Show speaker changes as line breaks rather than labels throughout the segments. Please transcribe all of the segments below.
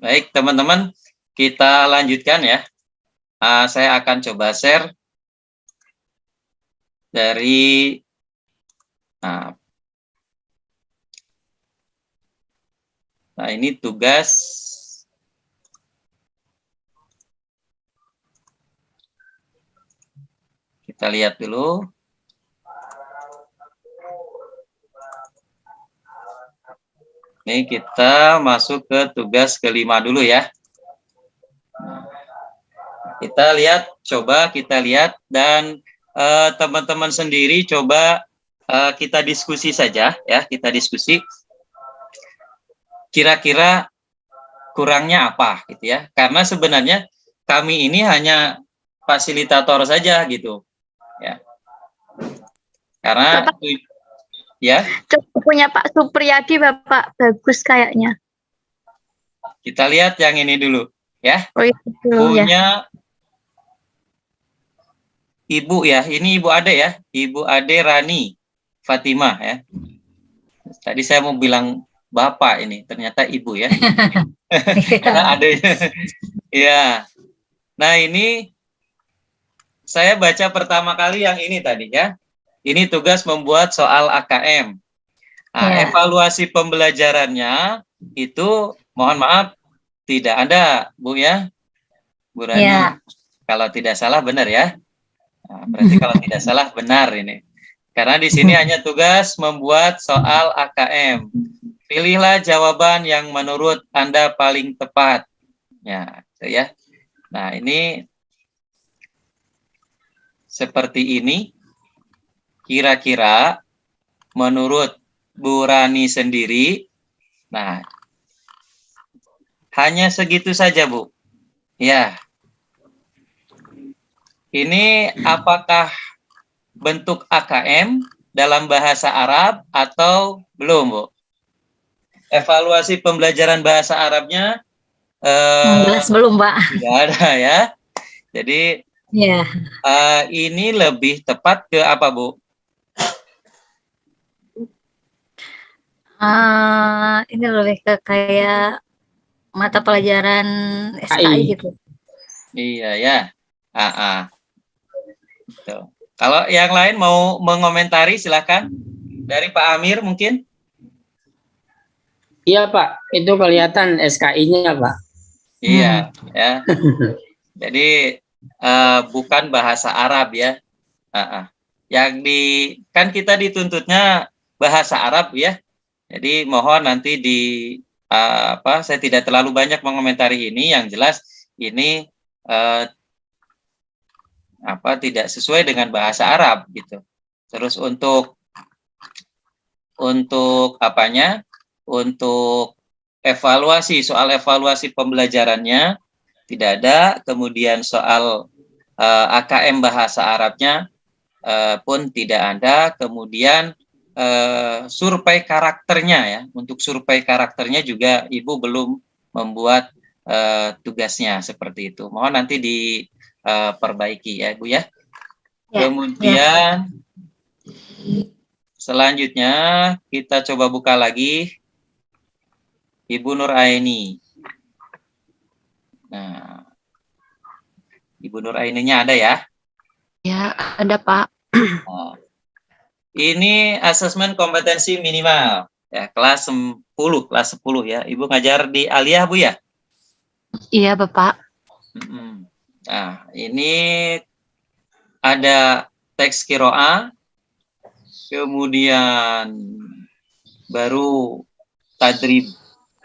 Baik, teman-teman, kita lanjutkan ya. Saya akan coba share dari nah ini tugas kita lihat dulu. Ini kita masuk ke tugas kelima dulu ya. Kita lihat, coba kita lihat, dan teman-teman sendiri coba kita diskusi saja ya, kita diskusi kira-kira kurangnya apa gitu ya. Karena sebenarnya kami ini hanya fasilitator saja gitu ya. Karena
Bapak,
ya,
punya Pak Supriyadi, Bapak, bagus kayaknya.
kita lihat yang ini dulu ya.
Oh, itu
Punya Ibu ya, ini Ibu Ade ya, Ibu Ade Rani Fatimah ya. Tadi saya mau bilang Bapak, ini ternyata Ibu ya. Karena adanya. Ya. Nah, ini saya baca pertama kali yang ini tadi ya. Ini tugas membuat soal AKM. Nah, evaluasi pembelajarannya itu mohon maaf tidak ada, Bu ya. Bu Rani. Ya. Kalau tidak salah benar ya. Nah, berarti kalau tidak salah benar ini. Karena di sini hanya tugas membuat soal AKM. Pilihlah jawaban yang menurut Anda paling tepat. Ya, itu ya. Nah, ini seperti ini. Kira-kira menurut Bu Rani sendiri, nah, hanya segitu saja, Bu. Ya. Ini apakah bentuk AKM dalam bahasa Arab atau belum, Bu? Evaluasi pembelajaran bahasa Arabnya jelas belum, Pak. Tidak ada ya. Jadi ya. Ini lebih tepat ke apa, Bu?
Ini lebih ke kayak mata pelajaran SKI gitu.
Iya ya. Tuh. Kalau yang lain mau mengomentari silakan. Dari Pak Amir mungkin.
Iya Pak, itu kelihatan SKI-nya Pak.
Iya, ya. Jadi bukan bahasa Arab ya. Yang kan kita dituntutnya bahasa Arab ya. Jadi mohon nanti saya tidak terlalu banyak mengomentari ini. Yang jelas ini tidak sesuai dengan bahasa Arab gitu. Terus untuk apanya? Untuk soal evaluasi pembelajarannya tidak ada. Kemudian soal AKM bahasa Arabnya pun tidak ada. Kemudian survei karakternya ya. Untuk survei karakternya juga Ibu belum membuat tugasnya seperti itu. Mohon nanti diperbaiki ya, Bu ya. Kemudian selanjutnya kita coba buka lagi Ibu Nur Aini. Nah, Ibu Nur Aininya ada ya?
Ya, ada Pak.
Nah, ini asesmen kompetensi minimal ya, kelas 10 ya. Ibu ngajar di Aliyah, Bu ya?
Iya, Bapak.
Nah, ini ada teks qiraah, kemudian baru tadrib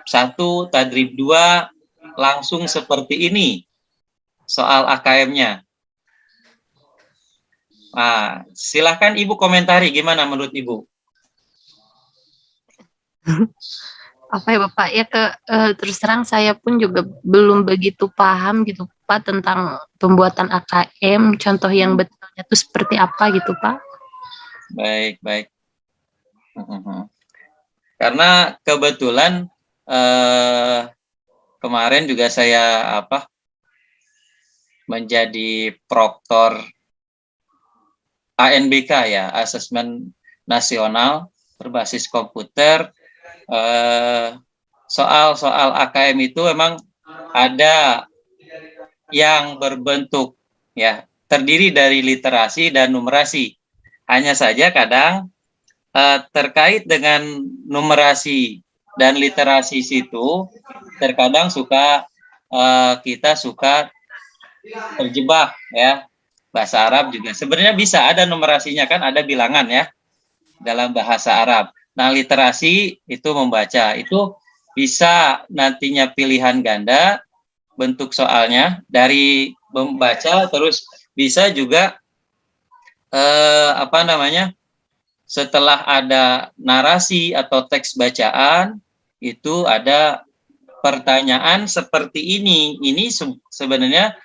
1, tadrib 2, langsung seperti ini soal AKM-nya. Nah, silahkan Ibu komentari gimana menurut Ibu?
Apa ya Bapak, ya terus terang saya pun juga belum begitu paham gitu Pak tentang pembuatan AKM, contoh yang betulnya itu seperti apa gitu Pak.
Baik. Karena kebetulan kemarin juga saya menjadi proktor ANBK ya, Asesmen Nasional Berbasis Komputer. Soal-soal AKM itu memang ada yang berbentuk ya terdiri dari literasi dan numerasi. Hanya saja kadang terkait dengan numerasi dan literasi situ terkadang kita suka terjebak ya. Bahasa Arab juga sebenarnya bisa ada numerasinya, kan ada bilangan ya dalam bahasa Arab. Nah, literasi itu membaca, itu bisa nantinya pilihan ganda bentuk soalnya dari membaca, terus bisa juga setelah ada narasi atau teks bacaan itu ada pertanyaan seperti ini. Ini sebenarnya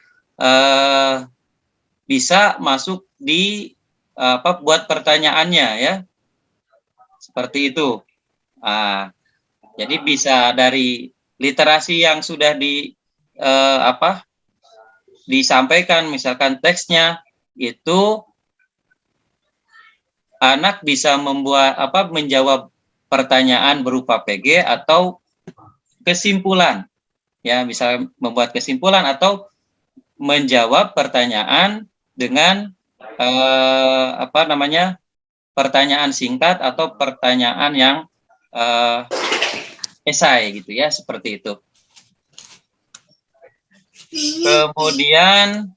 bisa masuk di buat pertanyaannya ya, seperti itu. Jadi bisa dari literasi yang sudah disampaikan, misalkan teksnya itu anak bisa menjawab pertanyaan berupa PG atau kesimpulan, ya bisa membuat kesimpulan atau menjawab pertanyaan dengan pertanyaan singkat atau pertanyaan yang esai gitu ya, seperti itu. Kemudian,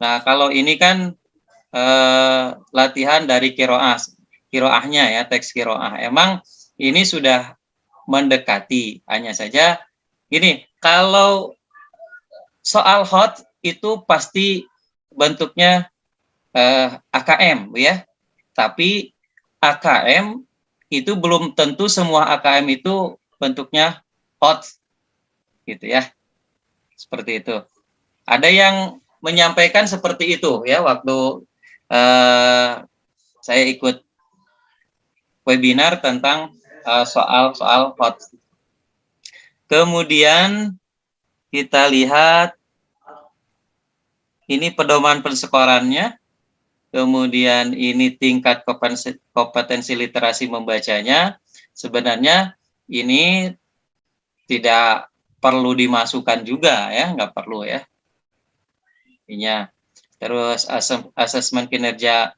nah kalau ini kan latihan dari kiroahnya ya, teks kiroah. Emang ini sudah mendekati, hanya saja gini, kalau soal hot itu pasti bentuknya AKM ya, tapi AKM itu belum tentu semua AKM itu bentuknya hot gitu ya, seperti itu. Ada yang menyampaikan seperti itu ya waktu saya ikut webinar tentang soal hot. Kemudian kita lihat ini pedoman penskorannya, kemudian ini tingkat kompetensi literasi membacanya. Sebenarnya ini tidak perlu dimasukkan juga ya, nggak perlu ya. Terus asesmen kinerja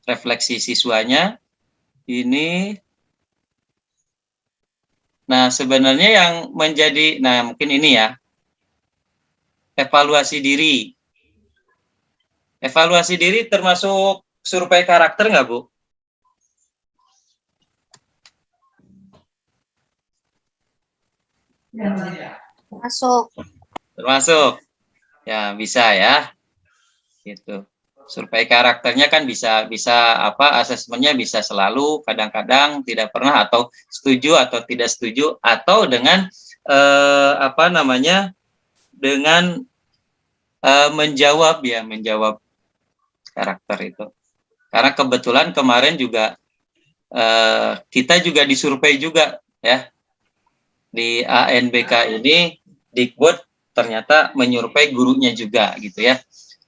refleksi siswanya ini. Nah, sebenarnya yang menjadi, nah mungkin ini ya, evaluasi diri. Evaluasi diri termasuk survei karakter nggak, Bu?
Masuk.
Termasuk. Ya, bisa ya. Gitu. Survei karakternya kan bisa asesmennya bisa selalu, kadang-kadang tidak pernah, atau setuju atau tidak setuju, atau dengan dengan menjawab karakter itu. Karena kebetulan kemarin juga kita juga disurvei juga ya di ANBK ini, Dikbud ternyata menyurvei gurunya juga gitu ya.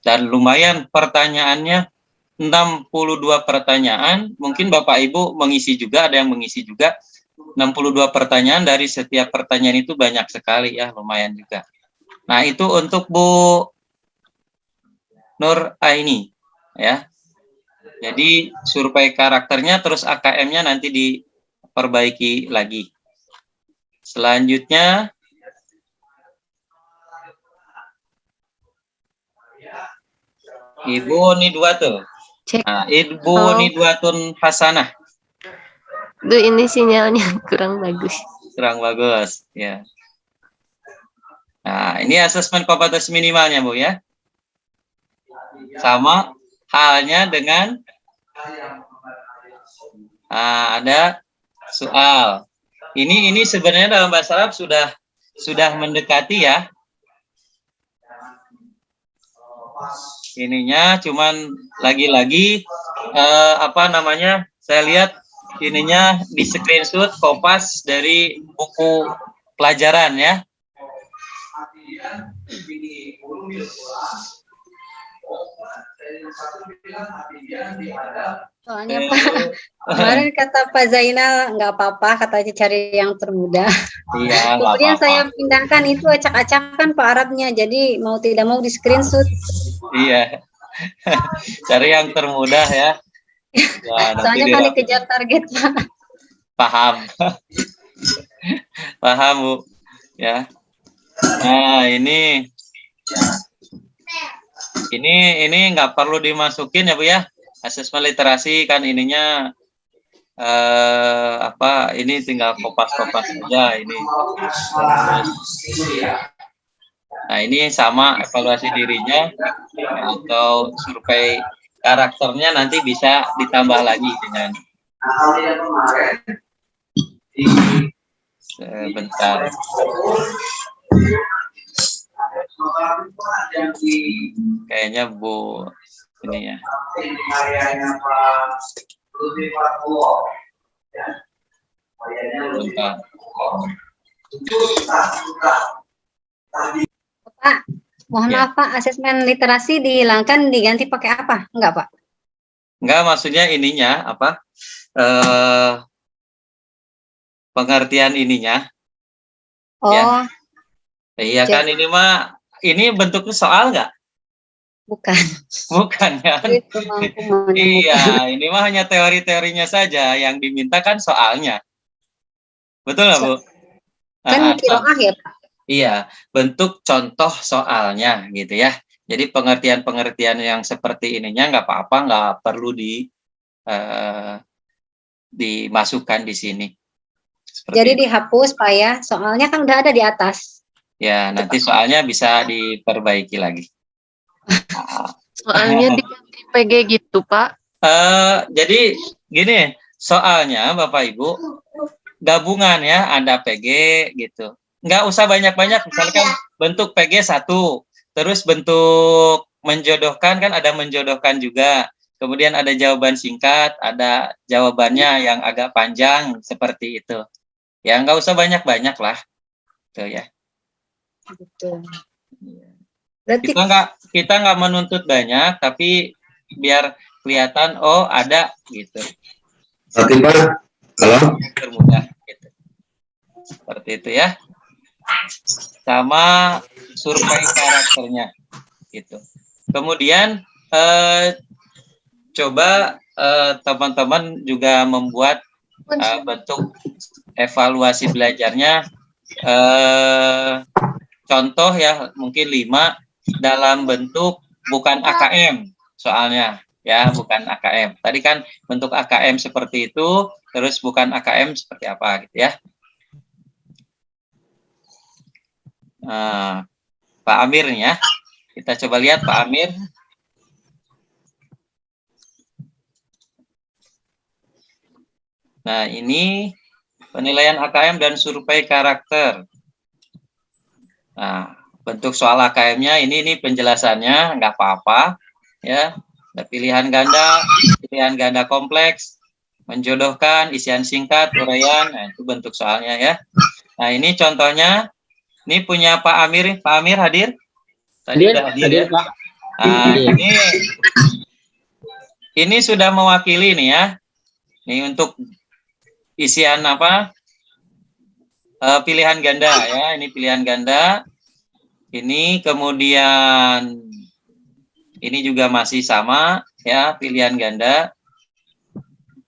Dan lumayan pertanyaannya, 62 pertanyaan, mungkin Bapak Ibu mengisi juga, ada yang mengisi juga. 62 pertanyaan, dari setiap pertanyaan itu banyak sekali ya, lumayan juga. Nah, itu untuk Bu Nur Aini ya. Jadi survei karakternya, terus AKM-nya nanti diperbaiki lagi. Selanjutnya Ibu Nidwatun.
Cek.
Nah, Ibu Nidwatun Hasanah.
Duh, ini sinyalnya kurang bagus.
Kurang bagus, ya. Nah, ini asesmen kompetensi minimalnya, Bu ya. Sama halnya dengan ada soal. Ini sebenarnya dalam bahasa Arab sudah mendekati ya. Ininya cuman lagi-lagi saya lihat ininya di screenshot kopas dari buku pelajaran ya.
Soalnya Pak, kemarin kata Pak Zainal nggak apa-apa, katanya cari yang termudah.
Iya, nggak
Kemudian
apa-apa.
saya pindahkan itu acak-acakan Pak Arabnya, jadi mau tidak mau di screenshot.
Iya. Cari yang termudah ya. Ya, nanti
Soalnya kan
dirapikan.
dikejar target Pak.
Paham. Paham, Bu. Ya. Nah, ini nggak perlu dimasukin ya, Bu ya. Asesmen literasi kan ininya apa, ini tinggal kopas-kopas saja ini. Nah, ini sama evaluasi dirinya atau survei karakternya nanti bisa ditambah lagi dengan sebentar. Kayaknya Bu ini ya. Bentar.
Pak, mohon
Ya.
maaf Pak, asesmen literasi dihilangkan diganti pakai apa? Enggak Pak?
Enggak, maksudnya ininya apa? Pengertian ininya.
Oh,
Ya. Iya kan,
Jadi-
ini bentuknya soal nggak?
bukan.
Bukan kan?
Itu mampu menemukan.
Iya, ini mah hanya teori-teorinya saja, yang diminta kan soalnya. Betul nggak, Bu?
Kan
Nah,
kiroah ya Pak?
iya, bentuk contoh soalnya gitu ya. Jadi pengertian-pengertian yang seperti ininya nggak apa-apa, nggak perlu dimasukkan di sini. Seperti
Jadi
itu.
dihapus Pak ya, soalnya kan udah ada di atas.
Ya, nanti soalnya bisa diperbaiki lagi. Nah,
Soalnya diganti PG gitu, Pak.
jadi gini, soalnya Bapak Ibu gabungan ya, ada PG gitu. Nggak usah banyak-banyak, misalkan bentuk PG 1, terus bentuk menjodohkan kan ada menjodohkan juga. Kemudian ada jawaban singkat, ada jawabannya yang agak panjang seperti itu. Ya nggak usah banyak-banyak lah, tuh ya.
Gitu. Berarti
Kita nggak menuntut banyak, tapi biar kelihatan oh ada gitu.
Oke Pak, halo.
Termudah gitu. Seperti itu ya. Sama survei karakternya gitu. Kemudian coba teman-teman juga membuat bentuk evaluasi belajarnya, contoh ya, mungkin 5 dalam bentuk bukan AKM soalnya ya, bukan AKM. Tadi kan bentuk AKM seperti itu, terus bukan AKM seperti apa gitu ya. Pak Amir nih ya, kita coba lihat Pak Amir. Nah, ini penilaian AKM dan survei karakter. Nah, bentuk soal AKM-nya ini penjelasannya, nggak apa-apa ya. Ada pilihan ganda kompleks, menjodohkan, isian singkat, uraian. Nah, itu bentuk soalnya ya. Nah, ini contohnya. Ini punya Pak Amir. Pak Amir hadir? Tadi udah hadir ya.
Pak.
Nah, ini sudah mewakili nih ya. Ini untuk isian apa? Pilihan ganda ya. Ini pilihan ganda. Ini kemudian ini juga masih sama ya, pilihan ganda.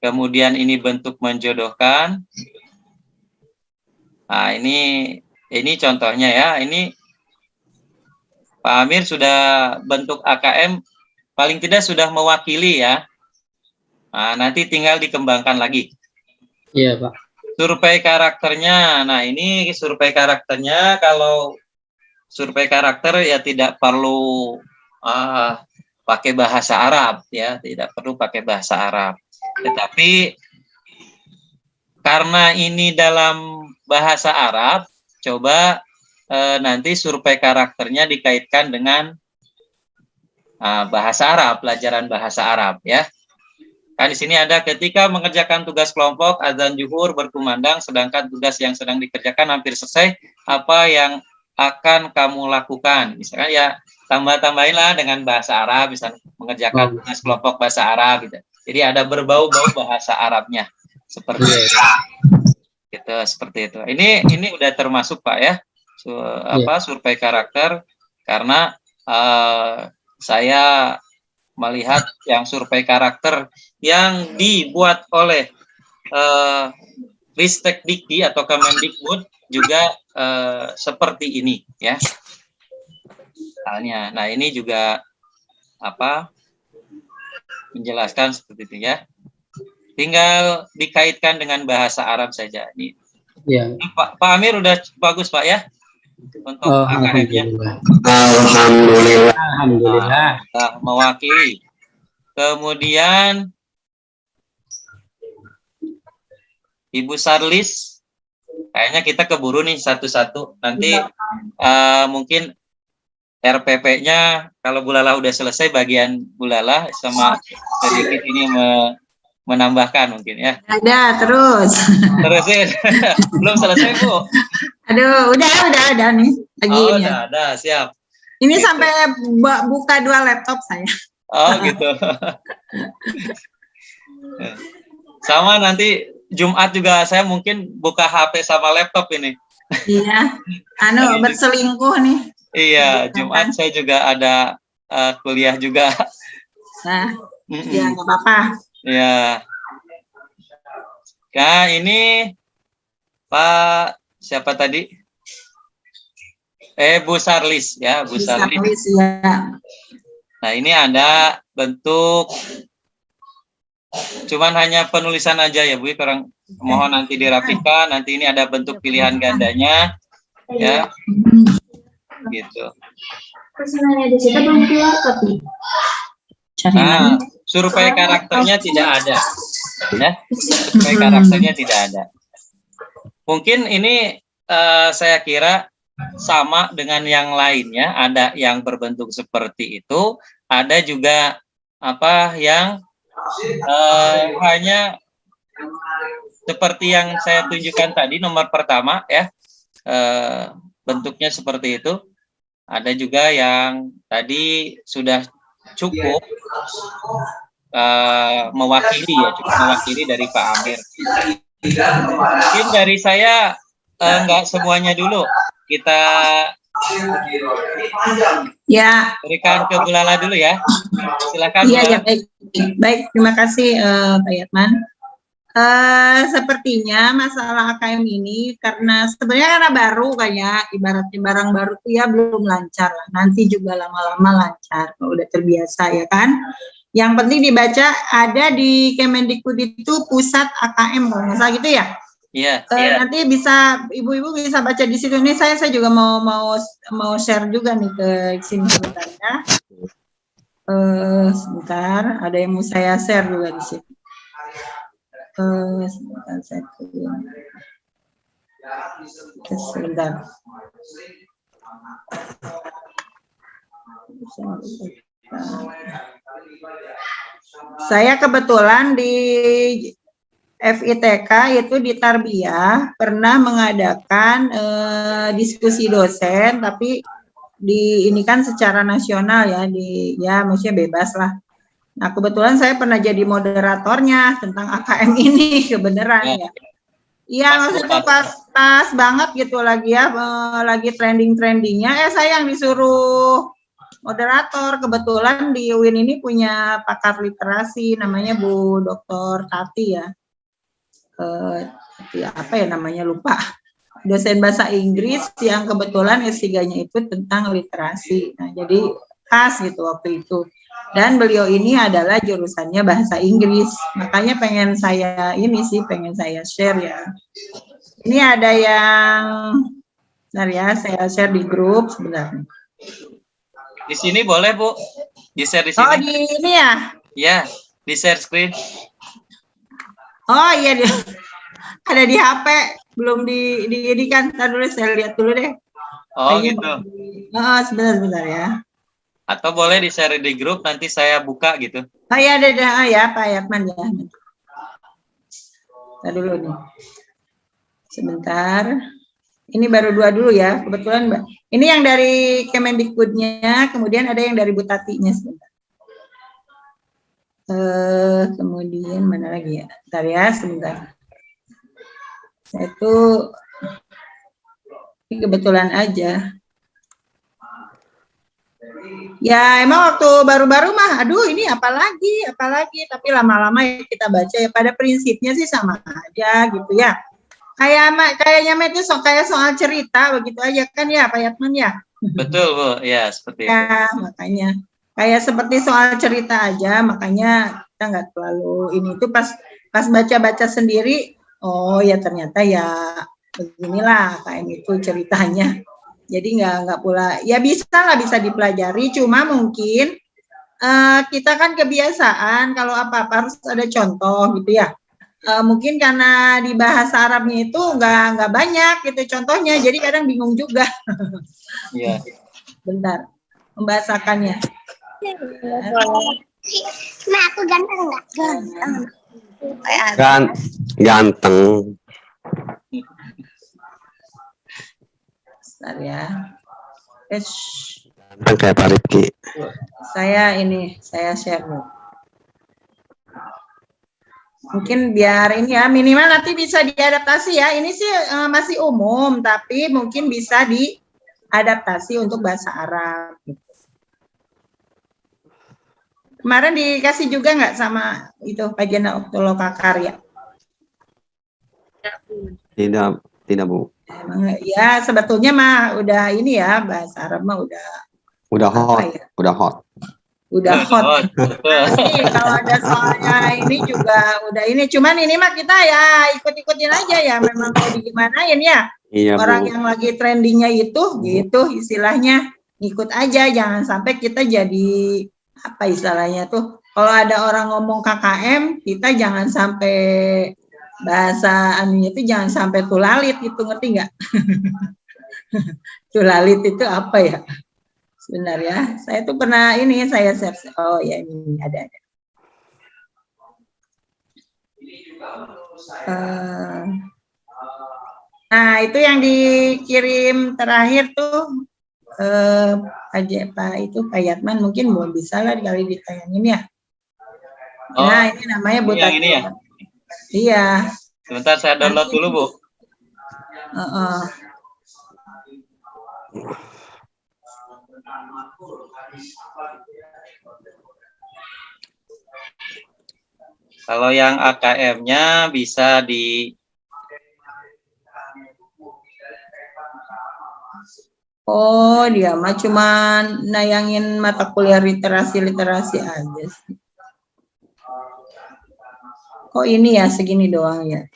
Kemudian ini bentuk menjodohkan. Nah, ini contohnya ya. Ini Pak Amir sudah bentuk AKM paling tidak sudah mewakili ya. Nah, nanti tinggal dikembangkan lagi.
Iya, Pak.
Survei karakternya. Nah, ini survei karakternya, kalau survei karakter ya tidak perlu pakai bahasa Arab ya, tidak perlu pakai bahasa Arab. Tetapi karena ini dalam bahasa Arab, coba nanti survei karakternya dikaitkan dengan bahasa Arab, pelajaran bahasa Arab ya. Kan di sini ada ketika mengerjakan tugas kelompok, azan zuhur berkumandang, sedangkan tugas yang sedang dikerjakan hampir selesai. Apa yang akan kamu lakukan. Misalkan ya tambah-tambahinlah dengan bahasa Arab, misalnya mengerjakan tugas kelompok bahasa Arab gitu. Jadi ada berbau-bau bahasa Arabnya seperti itu. Gitu, seperti itu. Ini udah termasuk Pak ya, survei karakter, karena saya melihat yang survei karakter yang dibuat oleh Ristek Dikti atau Kemendikbud juga seperti ini ya. Halnya. Nah, ini juga menjelaskan seperti itu ya. Tinggal dikaitkan dengan bahasa Arab saja. Ini Pak Amir udah bagus Pak ya untuk AKM-nya.
Alhamdulillah.
Mewakili. Kemudian Ibu Sarlis, kayaknya kita keburu nih satu-satu. Nanti mungkin RPP-nya kalau Bu Lala udah selesai, bagian Bu Lala sama sedikit ini menambahkan mungkin ya.
Ada terus.
Terusin. Belum selesai Bu.
Aduh, udah nih. Lagi ini.
Ada, siap.
Ini
Gitu.
sampai buka 2 laptop saya.
Oh gitu. Sama nanti Jumat juga saya mungkin buka HP sama laptop ini.
Iya. Berselingkuh nih.
Iya, Jumat saya juga ada kuliah juga.
Nah, ya nggak apa-apa.
Ya. Nah, ini Pak siapa tadi? Bu Sarlis ya, Bu Sarlis.
Ya.
Nah, ini ada bentuk, cuman hanya penulisan aja ya Bu, kurang, mohon nanti dirapikan. Nanti ini ada bentuk pilihan gandanya ya. Gitu.
Personalnya di situ belum keluar tapi.
Nah, survei karakternya tidak ada. Ya, survei karakternya tidak ada. Mungkin ini saya kira sama dengan yang lainnya, ada yang berbentuk seperti itu, ada juga yang hanya seperti yang saya tunjukkan tadi nomor pertama ya, bentuknya seperti itu. Ada juga yang tadi sudah cukup mewakili dari Pak Amir. Mungkin dari saya enggak semuanya dulu. Kita berikan ke Bu Lala dulu ya. Silakan.
Iya, baik. Terima kasih Pak Yatman. Sepertinya masalah AKM ini karena baru kayak ibaratnya barang baru tuh ya belum lancar lah. Nanti juga lama-lama lancar kalau udah terbiasa ya kan. Yang penting dibaca ada di Kemendikbud itu pusat AKM kalau nggak salah gitu ya.
Iya.
Nanti bisa ibu-ibu bisa baca di situ. Ini saya juga mau share juga nih ke sini sebentar ya. Sebentar, ada yang mau saya share juga di sini. Sebentar. Saya kebetulan di FITK itu di Tarbiyah pernah mengadakan diskusi dosen, tapi ini kan secara nasional ya, maksudnya bebas lah. Nah, kebetulan saya pernah jadi moderatornya tentang AKM ini, kebenaran ya. Iya, maksudnya pas banget gitu lagi trending-trendingnya. Saya yang disuruh moderator. Kebetulan di UIN ini punya pakar literasi, namanya Bu Dr. Tati ya. Namanya lupa. Dosen bahasa Inggris yang kebetulan S3-nya itu tentang literasi. Nah, jadi khas gitu waktu itu. Dan beliau ini adalah jurusannya bahasa Inggris. Makanya pengen saya share ya. Ini ada yang saya share di grup sebenarnya.
Di sini boleh Bu? Di-share di sini.
Oh, di ini ya?
Ya, di-share screen.
Oh iya, ada di HP, belum ini kan. Ntar dulu saya lihat dulu deh.
Oh gitu.
Sebentar ya.
Atau boleh di-share di grup, nanti saya buka gitu.
Oh iya, ada ya Pak Yatman ya. Ntar dulu nih. Sebentar. Ini baru 2 dulu ya, kebetulan Mbak. Ini yang dari Kemendikbudnya, kemudian ada yang dari Bu Tatinya sebentar. Kemudian mana lagi ya? Bentar ya, sebentar. Saya tuh ini kebetulan aja. Ya emang waktu baru-baru mah, aduh ini apalagi, tapi lama-lama ya kita baca ya pada prinsipnya sih sama aja gitu ya. Kayaknya itu kayak soal cerita begitu aja kan ya Pak Yatman ya.
Betul Bu, ya seperti itu.
Ya makanya kayak seperti soal cerita aja, makanya kita nggak terlalu ini itu pas baca-baca sendiri, oh ya ternyata ya beginilah KM itu ceritanya. Jadi nggak pula, ya bisa dipelajari, cuma mungkin kita kan kebiasaan kalau apa-apa harus ada contoh gitu ya. Mungkin karena di bahasa Arabnya itu nggak banyak gitu contohnya, jadi kadang bingung juga.
Iya.
Bentar, membahasakannya.
Nah, aku ganteng nggak? Ganteng.
Ganteng.
Bentar ya.
Ganteng kayak Pak Rifki.
Saya share dulu. Mungkin biar ini ya, minimal nanti bisa diadaptasi ya. Ini sih masih umum, tapi mungkin bisa diadaptasi untuk bahasa Arab. Kemarin dikasih juga nggak sama itu Pak Jena Oktoloka Karya?
Tidak Bu.
Emang, ya sebetulnya mah udah ini ya, bahasa Arab mah
Udah hot,
apa ya?
udah hot.
Nanti kalau ada soalnya ini juga udah ini, cuman ini mah kita ya ikut-ikutin aja ya, memang mau digimanain ya.
Iya
Orang
Bu.
yang lagi trendingnya itu gitu istilahnya, ikut aja, jangan sampai kita jadi apa istilahnya tuh, kalau ada orang ngomong KKM kita jangan sampai bahasa anunya itu jangan sampai tulalit gitu, ngerti nggak? Tulalit itu apa ya? Sebentar ya, saya tuh pernah ini, saya share. Oh ya ini ada. Nah itu yang dikirim terakhir tuh Pak Yatman mungkin mau bisa lah kali ditayangin ya. Nah ini namanya Bu Tati.
Ini ya?
Iya.
Sebentar saya download dulu Bu. Kalau yang AKM-nya bisa di
Oh, dia mah cuman nayangin mata kuliah literasi aja sih. Kok ini ya segini doang ya?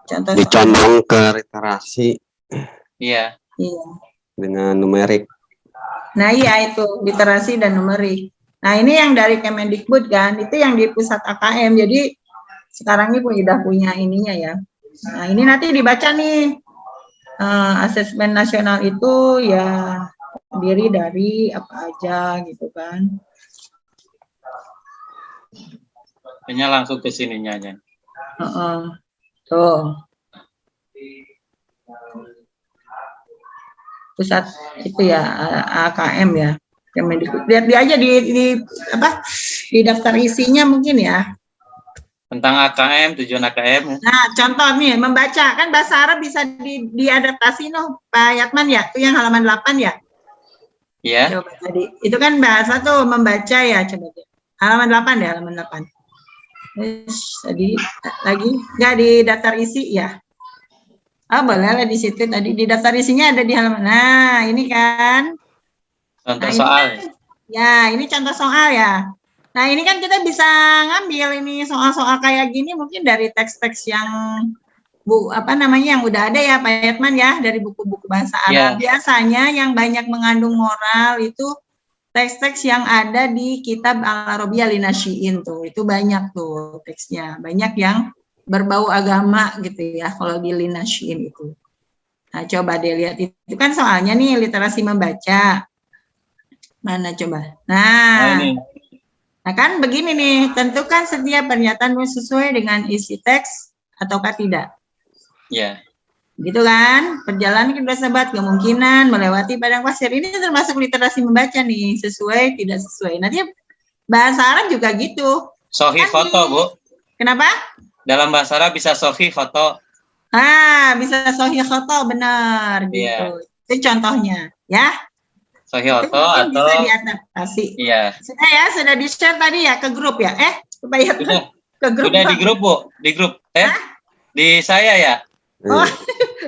Contoh
Dicondong ke literasi.
Iya.
Iya.
Dengan numerik.
Nah iya itu literasi dan numerik. Nah ini yang dari Kemendikbud kan, itu yang di pusat AKM. Jadi sekarang ini udah punya ininya ya. Nah ini nanti dibaca nih. Asesmen nasional itu ya terdiri dari apa aja gitu kan.
Hanya langsung ke sininya aja.
Tuh. Pusat itu ya AKM ya. Kemendikbud. Lihat dia aja di daftar isinya mungkin ya.
Tentang AKM, tujuan AKM.
Nah, contoh nih, membaca. Kan bahasa Arab bisa diadaptasi Pak Yatman ya? Itu yang halaman 8 ya?
Iya.
Coba tadi. Itu kan bahasa tuh membaca ya, coba. Halaman 8 ya, halaman 8. Terus tadi lagi nggak di daftar isi ya? Oh, boleh lah di situ tadi. Di daftar isinya ada di halaman. Nah, ini kan.
Contoh
Nah,
soal.
Ini kan, ya, ini contoh soal ya. Nah, ini kan kita bisa ngambil ini soal-soal kayak gini mungkin dari teks-teks yang yang udah ada ya Pak Yatman ya, dari buku-buku bahasa Arab. Biasanya yang banyak mengandung moral itu teks-teks yang ada di kitab Al-Arabiyah Linasyiin tuh. Itu banyak tuh teksnya. Banyak yang berbau agama gitu ya kalau di Linasyiin itu. Nah, coba deh lihat itu kan soalnya nih literasi membaca. Mana coba? Nah ini. Nah kan begini nih, tentukan setiap pernyataan sesuai dengan isi teks ataukah tidak?
Ya.
Gitu kan? Perjalanan kedua sahabat, kemungkinan melewati padang pasir. Ini termasuk literasi membaca nih, sesuai tidak sesuai. Nanti bahasa Arab juga gitu.
Sohi
Kan
foto, Bu.
Kenapa?
Dalam bahasa Arab bisa sohi foto.
Bisa sohi khoto, benar gitu.
Iya.
Itu contohnya, ya.
Sohi
Itu
foto
mungkin
atau
bisa diadaptasi.
iya.
Sudah ya, sudah di-share tadi ya ke grup ya? Supaya
Sudah.
ke grup.
Sudah di grup, Bu. Di grup. Di saya ya.
Oh,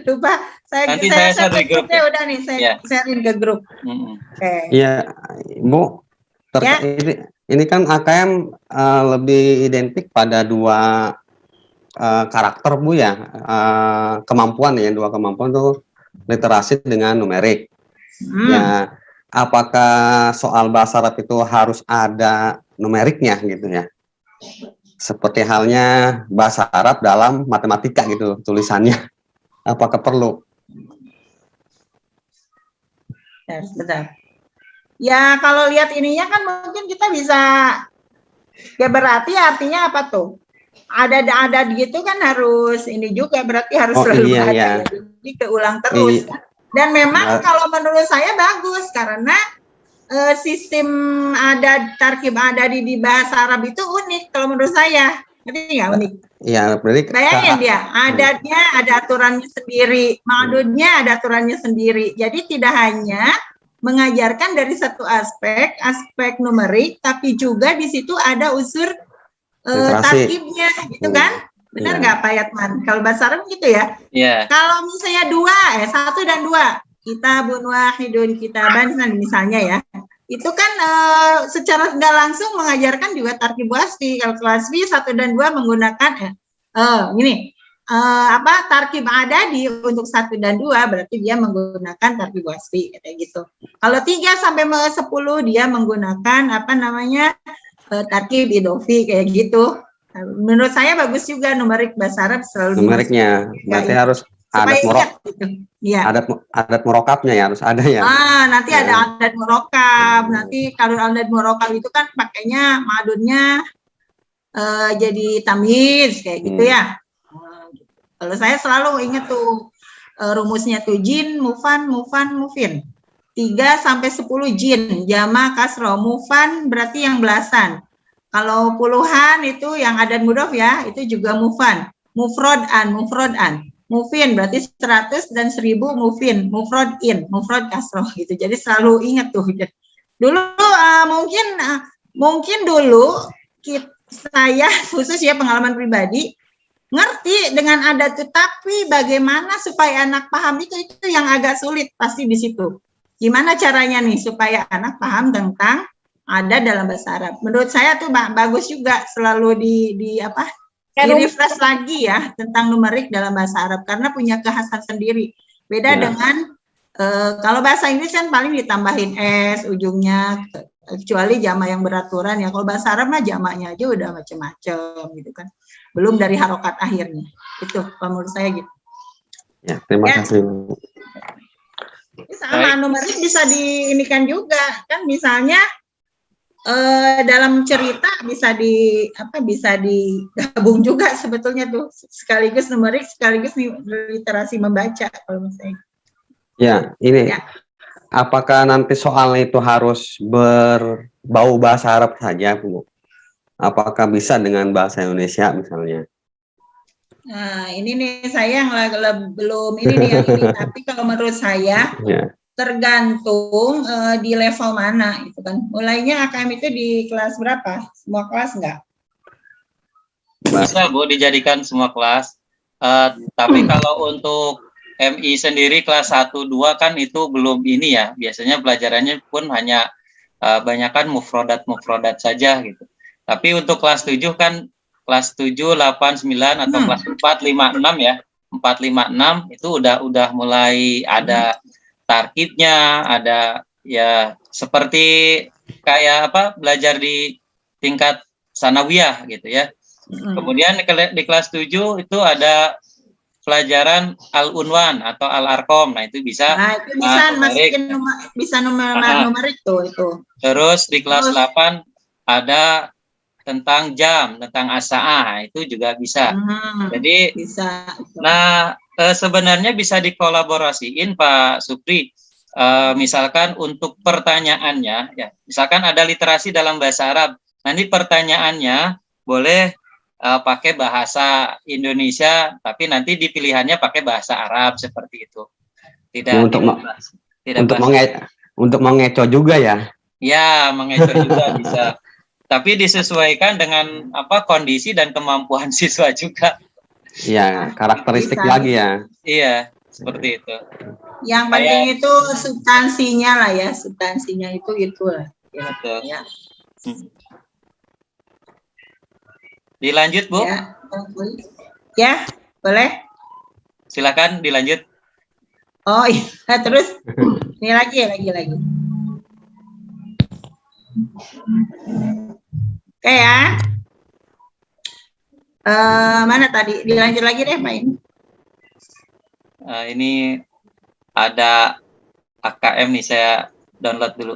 lupa.
Nanti saya share di grup,
grupnya
ya.
udah nih, saya
Iya.
sharein ke grup.
Mm-mm.
Oke.
Iya, Bu. Ini kan AKM lebih identik pada dua karakter, Bu ya. Kemampuan ya, dua kemampuan tuh literasi dengan numerik. Ya, apakah soal bahasa Arab itu harus ada numeriknya gitu ya? Seperti halnya bahasa Arab dalam matematika gitu tulisannya. Apakah perlu?
Bentar. Ya kalau lihat ininya kan mungkin kita bisa, ya berarti artinya apa tuh? Ada gitu kan harus ini juga, berarti harus selalu
iya,
ada
iya.
ya. Jadi keulang terus. Dan memang kalau menurut saya bagus karena sistem tarkib adadi di bahasa Arab itu unik kalau menurut saya. Ngerti nggak unik?
Iya, berarti
Bayangin dia, adatnya ada aturannya sendiri, ma'dudnya ada aturannya sendiri. Jadi tidak hanya mengajarkan dari satu aspek numerik, tapi juga di situ ada unsur tarkibnya, gitu kan? Benar nggak Pak Yatman? Kalau bahasa Arab gitu ya?
Iya.
Kalau misalnya satu dan dua, kitabun wahidun kitaban misalnya ya, itu kan secara nggak langsung mengajarkan juga tarkib wasfi. Kalau kelas B 1 dan 2 menggunakan tarkib adadi untuk 1 dan 2 berarti dia menggunakan tarkib wasfi kayak gitu. Kalau 3 sampai 10 dia menggunakan tarkib idofi kayak gitu. Menurut saya bagus juga numerik bahasa Arab selalu
numeriknya. Berarti harus adat murok.
Gitu. Ya.
Adat murokabnya ya harus ada ya.
Nanti ada adat murokab. Nanti kalau adat murokab itu kan pakainya madunnya jadi tamiz kayak gitu ya. Kalau saya selalu ingat tuh rumusnya tuh jin, mufan, mufin. 3 sampai 10 jin, jama kasro, mufan berarti yang belasan. Kalau puluhan itu yang adat mudhof ya, itu juga mufan. Mufrodan. Mufin berarti 100 dan 1000 mufin, mufrod kasroh gitu. Jadi selalu ingat tuh. Dulu mungkin dulu saya khusus ya pengalaman pribadi ngerti dengan adat itu, tapi bagaimana supaya anak paham itu yang agak sulit pasti di situ. Gimana caranya nih supaya anak paham tentang adat dalam bahasa Arab? Menurut saya tuh bagus juga selalu di-refresh lagi ya tentang numerik dalam bahasa Arab karena punya kekhasan sendiri. Beda dengan kalau bahasa Inggris kan paling ditambahin s ujungnya, kecuali jamak yang beraturan ya. Kalau bahasa Arab mah jamaknya aja udah macam-macam gitu kan. Belum dari harokat akhirnya. Itu menurut saya gitu.
Ya, terima kasih.
Sama numerik bisa diinikan juga kan, misalnya dalam cerita bisa digabung juga sebetulnya tuh, sekaligus numerik sekaligus literasi membaca kalau menurut saya.
Ya, ini apakah nanti soalnya itu harus berbau bahasa Arab saja, Bu? Apakah bisa dengan bahasa Indonesia misalnya?
Nah, ini nih saya yang belum ini tapi kalau menurut saya tergantung di level mana itu kan. Mulainya AKM itu di kelas berapa? Semua kelas enggak?
Bisa Bu dijadikan semua kelas. Tapi kalau untuk MI sendiri kelas 1 2 kan itu belum ini ya. Biasanya pelajarannya pun hanya banyakkan mufrodat saja gitu. Tapi untuk kelas 7 kan kelas 7, 8, 9 atau kelas 4, 5, 6 ya. 4, 5, 6 itu udah mulai ada tarkibnya, ada ya seperti kayak belajar di tingkat sanawiyah gitu ya. Kemudian di kelas 7 itu ada pelajaran al-unwan atau al-arqam. Nah, itu bisa.
Nah, itu bisa masukin numerik tuh itu.
Terus di kelas 8 ada tentang jam, tentang as-sa'ah, itu juga bisa. Jadi
bisa.
Nah, sebenarnya bisa dikolaborasiin Pak Supri. Misalkan untuk pertanyaannya, ya, misalkan ada literasi dalam bahasa Arab, nanti pertanyaannya boleh pakai bahasa Indonesia, tapi nanti di pilihannya pakai bahasa Arab seperti itu. Tidak
Ya, untuk untuk mengeco juga ya.
Ya, mengeco juga bisa. Tapi disesuaikan dengan kondisi dan kemampuan siswa juga.
Iya, karakteristik
Bisa.
lagi ya.
Iya, seperti itu.
Yang penting itu substansinya lah ya, substansinya itu lah.
Betul.
Ya.
Dilanjut, Bu?
Ya, boleh.
Silakan dilanjut.
Oh iya, terus ini lagi. Oke ya. Mana tadi? Dilanjut lagi deh, main.
Ini ada AKM nih, saya download dulu.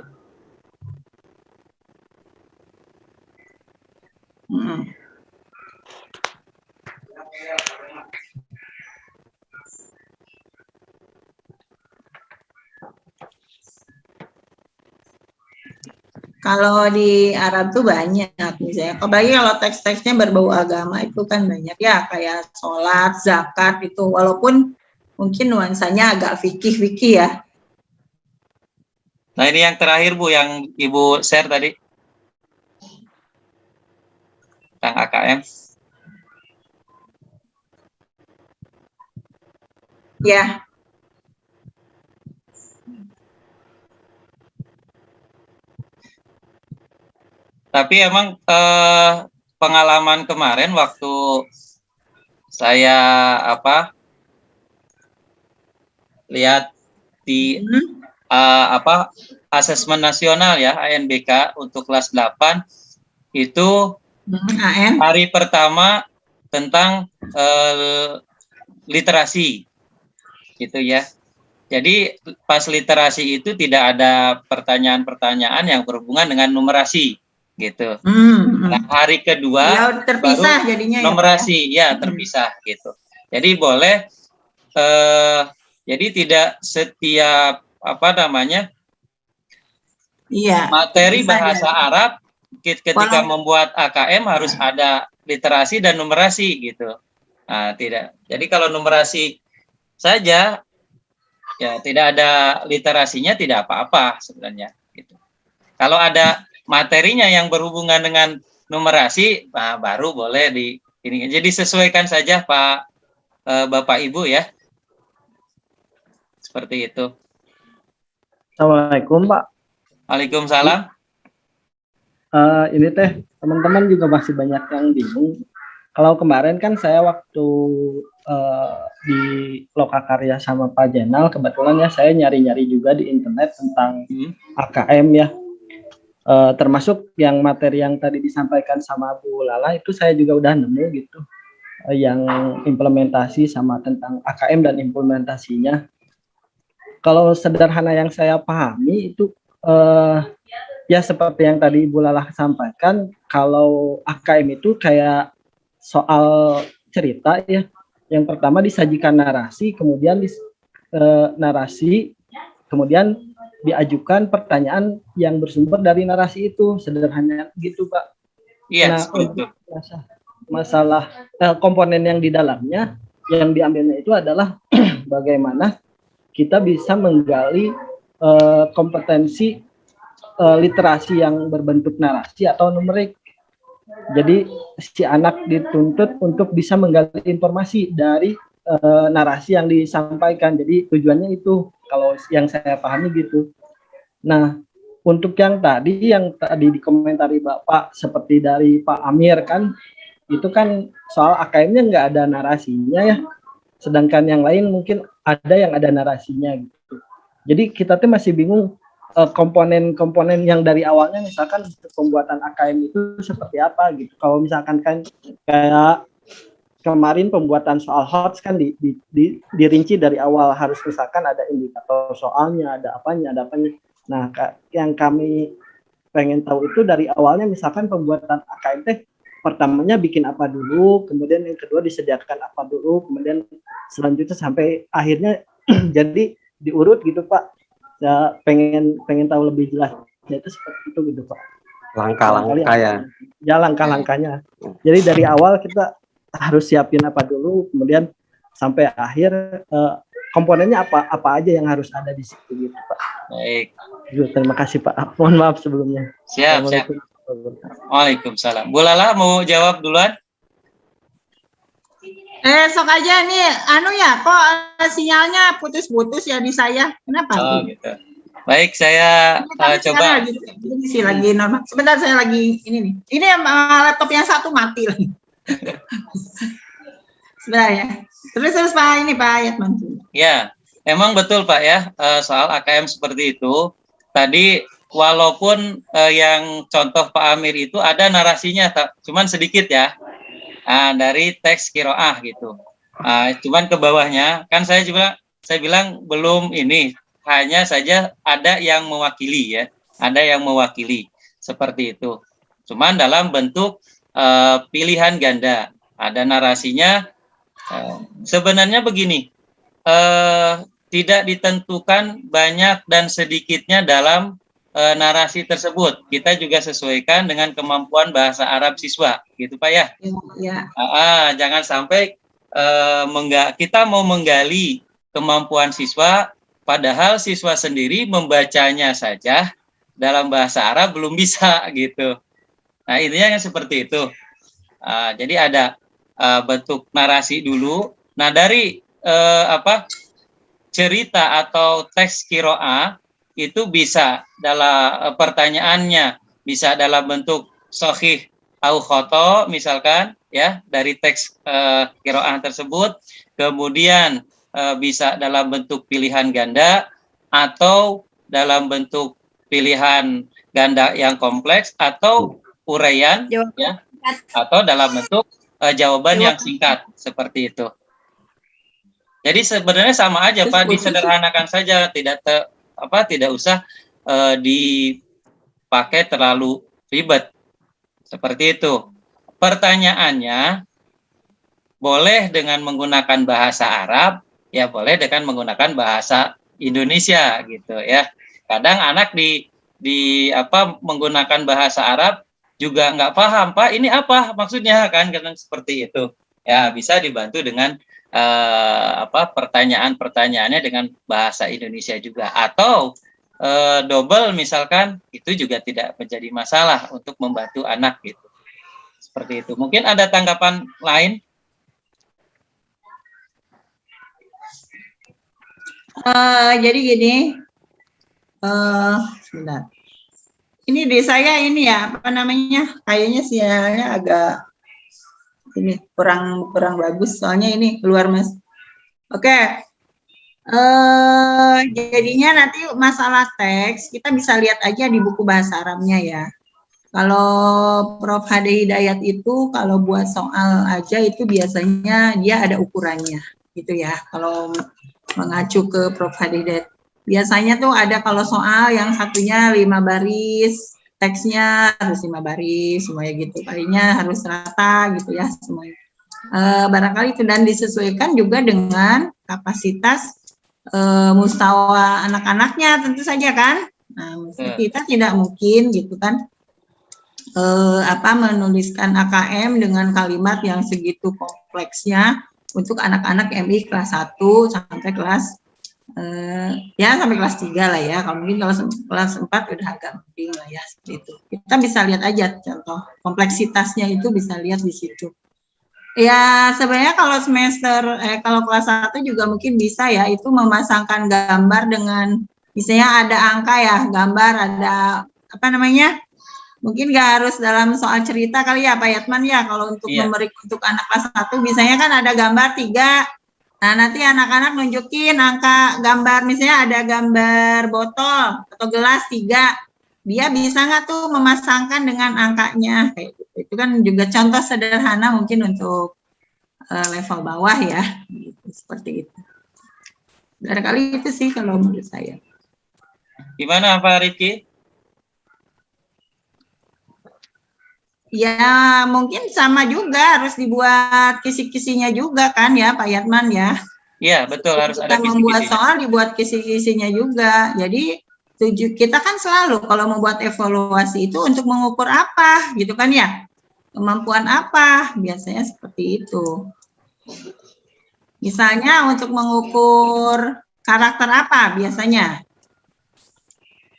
Kalau di Arab tuh banyak misalnya, apalagi kalau teks-teksnya berbau agama itu kan banyak ya, kayak sholat, zakat itu, walaupun mungkin nuansanya agak fikih ya.
Nah, ini yang terakhir Bu, yang Ibu share tadi tentang AKM.
Ya.
Tapi emang pengalaman kemarin waktu saya lihat di asesmen nasional ya, ANBK untuk kelas 8 itu hari pertama tentang literasi gitu ya. Jadi pas literasi itu tidak ada pertanyaan-pertanyaan yang berhubungan dengan numerasi gitu. Nah, hari kedua
ya, terpisah
baru
jadinya
numerasi ya terpisah gitu. Jadi boleh jadi tidak setiap materi bahasa Arab ketika membuat AKM harus ada literasi dan numerasi gitu. Nah, tidak. Jadi kalau numerasi saja ya tidak ada literasinya tidak apa-apa sebenarnya gitu. Kalau ada materinya yang berhubungan dengan numerasi, nah baru boleh di ini. Jadi sesuaikan saja Pak Bapak Ibu ya. Seperti itu.
Assalamualaikum Pak.
Waalaikumsalam.
Ini teh teman-teman juga masih banyak yang bingung. Kalau kemarin kan saya waktu di Lokakarya sama Pak Jenal, kebetulan ya saya nyari-nyari juga di internet tentang AKM ya. Termasuk yang materi yang tadi disampaikan sama Bu Lala itu saya juga udah nemu gitu. Yang implementasi sama tentang AKM dan implementasinya. Kalau sederhana yang saya pahami itu ya seperti yang tadi Ibu Lala sampaikan, kalau AKM itu kayak soal cerita ya. Yang pertama disajikan narasi, kemudian narasi, kemudian diajukan pertanyaan yang bersumber dari narasi itu, sederhananya gitu Pak.
Iya.
Nah, untuk masalah komponen yang di dalamnya, yang diambilnya itu adalah bagaimana kita bisa menggali kompetensi literasi yang berbentuk narasi atau numerik. Jadi si anak dituntut untuk bisa menggali informasi dari narasi yang disampaikan. Jadi tujuannya itu kalau yang saya pahami gitu. Nah, untuk yang tadi dikomentari Bapak seperti dari Pak Amir kan, itu kan soal AKM-nya nggak ada narasinya ya. Sedangkan yang lain mungkin ada yang ada narasinya gitu. Jadi kita tuh masih bingung komponen-komponen yang dari awalnya misalkan pembuatan AKM itu seperti apa gitu. Kalau misalkan kan kayak kemarin pembuatan soal HOTS kan dirinci dari awal, harus misalkan ada indikator soalnya, ada apanya. Nah, yang kami pengen tahu itu dari awalnya misalkan pembuatan AKM pertamanya bikin apa dulu, kemudian yang kedua disediakan apa dulu, kemudian selanjutnya sampai akhirnya jadi diurut gitu Pak. Saya pengen tahu lebih jelas. Itu seperti itu gitu Pak.
Langkah-langkah ya.
Ya langkah-langkahnya. Jadi dari awal kita harus siapin apa dulu, kemudian sampai akhir komponennya apa aja yang harus ada di situ gitu Pak.
Baik.
Terima kasih Pak. Mohon maaf sebelumnya.
Siap. Waalaikumsalam. Bu Lala mau jawab duluan?
Sok aja nih, kok sinyalnya putus-putus ya di saya. Kenapa?
Oh gitu. Baik, saya coba.
Lagi normal. Sebentar, saya lagi ini nih. Ini laptop yang satu mati lagi. Sebentar ya. Terus Pak, ini Pak Yatman.
Ya, emang betul Pak ya, soal AKM seperti itu. Tadi walaupun yang contoh Pak Amir itu ada narasinya, cuman sedikit ya. Dari teks kiroah gitu. Cuman ke bawahnya, kan saya bilang belum ini, hanya saja ada yang mewakili ya, ada yang mewakili seperti itu. Cuman dalam bentuk pilihan ganda, ada narasinya. Sebenarnya begini, tidak ditentukan banyak dan sedikitnya dalam narasi tersebut. Kita juga sesuaikan dengan kemampuan bahasa Arab siswa, gitu Pak ya.
Ya.
Jangan sampai kita mau menggali kemampuan siswa, padahal siswa sendiri membacanya saja dalam bahasa Arab belum bisa gitu. Nah intinya kan seperti itu. Jadi ada bentuk narasi dulu. Nah dari cerita atau teks kiroah itu bisa dalam pertanyaannya bisa dalam bentuk sahih au khoto misalkan ya dari teks kiroah tersebut, kemudian bisa dalam bentuk pilihan ganda atau dalam bentuk pilihan ganda yang kompleks atau uraian ya atau dalam bentuk jawaban yang singkat seperti itu. Jadi sebenarnya sama aja Pak, disederhanakan saja, tidak usah dipakai terlalu ribet. Seperti itu. Pertanyaannya boleh dengan menggunakan bahasa Arab, ya boleh dengan menggunakan bahasa Indonesia gitu ya. Kadang anak menggunakan bahasa Arab juga nggak paham, Pak, ini apa maksudnya kan, kadang seperti itu. Ya, bisa dibantu dengan pertanyaannya dengan bahasa Indonesia juga, atau double misalkan, itu juga tidak menjadi masalah untuk membantu anak gitu. Seperti itu. Mungkin ada tanggapan lain?
Jadi gini, sebentar. Ini di saya ini ya, kayaknya sinyalnya agak ini kurang bagus, soalnya ini keluar Mas. Oke. Jadinya nanti masalah teks kita bisa lihat aja di buku bahasa Arabnya ya. Kalau Prof. Hadi Hidayat itu kalau buat soal aja itu biasanya dia ada ukurannya gitu ya. Kalau mengacu ke Prof. Hadi Hidayat, biasanya tuh ada kalau soal yang satunya 5 baris, teksnya harus 5 baris, semuanya gitu. Kayaknya harus rata gitu ya semuanya. Barangkali itu, dan disesuaikan juga dengan kapasitas mustawa anak-anaknya tentu saja kan. Nah, kita tidak mungkin gitu kan menuliskan AKM dengan kalimat yang segitu kompleksnya untuk anak-anak MI kelas 1 sampai kelas sampai kelas 3 lah ya. Kalau mungkin kalau kelas 4 udah agak penting lah ya, seperti itu. Kita bisa lihat aja contoh kompleksitasnya, itu bisa lihat di situ. Ya sebenarnya kalau kalau kelas 1 juga mungkin bisa ya, itu memasangkan gambar dengan misalnya ada angka ya, gambar ada mungkin nggak harus dalam soal cerita kali ya Pak Yatman ya, kalau untuk untuk anak kelas 1 biasanya kan ada gambar 3. Nah, nanti anak-anak nunjukin angka gambar, misalnya ada gambar botol atau gelas 3. Dia bisa nggak tuh memasangkan dengan angkanya? Kayak gitu. Itu kan juga contoh sederhana mungkin untuk level bawah ya. Gitu, seperti itu. Barangkali itu sih kalau menurut saya.
Gimana Pak Riki?
Ya, mungkin sama juga harus dibuat kisi-kisinya juga kan ya, Pak Yatman ya.
Iya, betul, harus ada
Kita membuat
kisi-kisinya.
soal dibuat kisi-kisinya juga. Jadi kita kan selalu kalau membuat evaluasi itu untuk mengukur apa, gitu kan ya? Kemampuan apa? Biasanya seperti itu. Misalnya untuk mengukur karakter apa biasanya?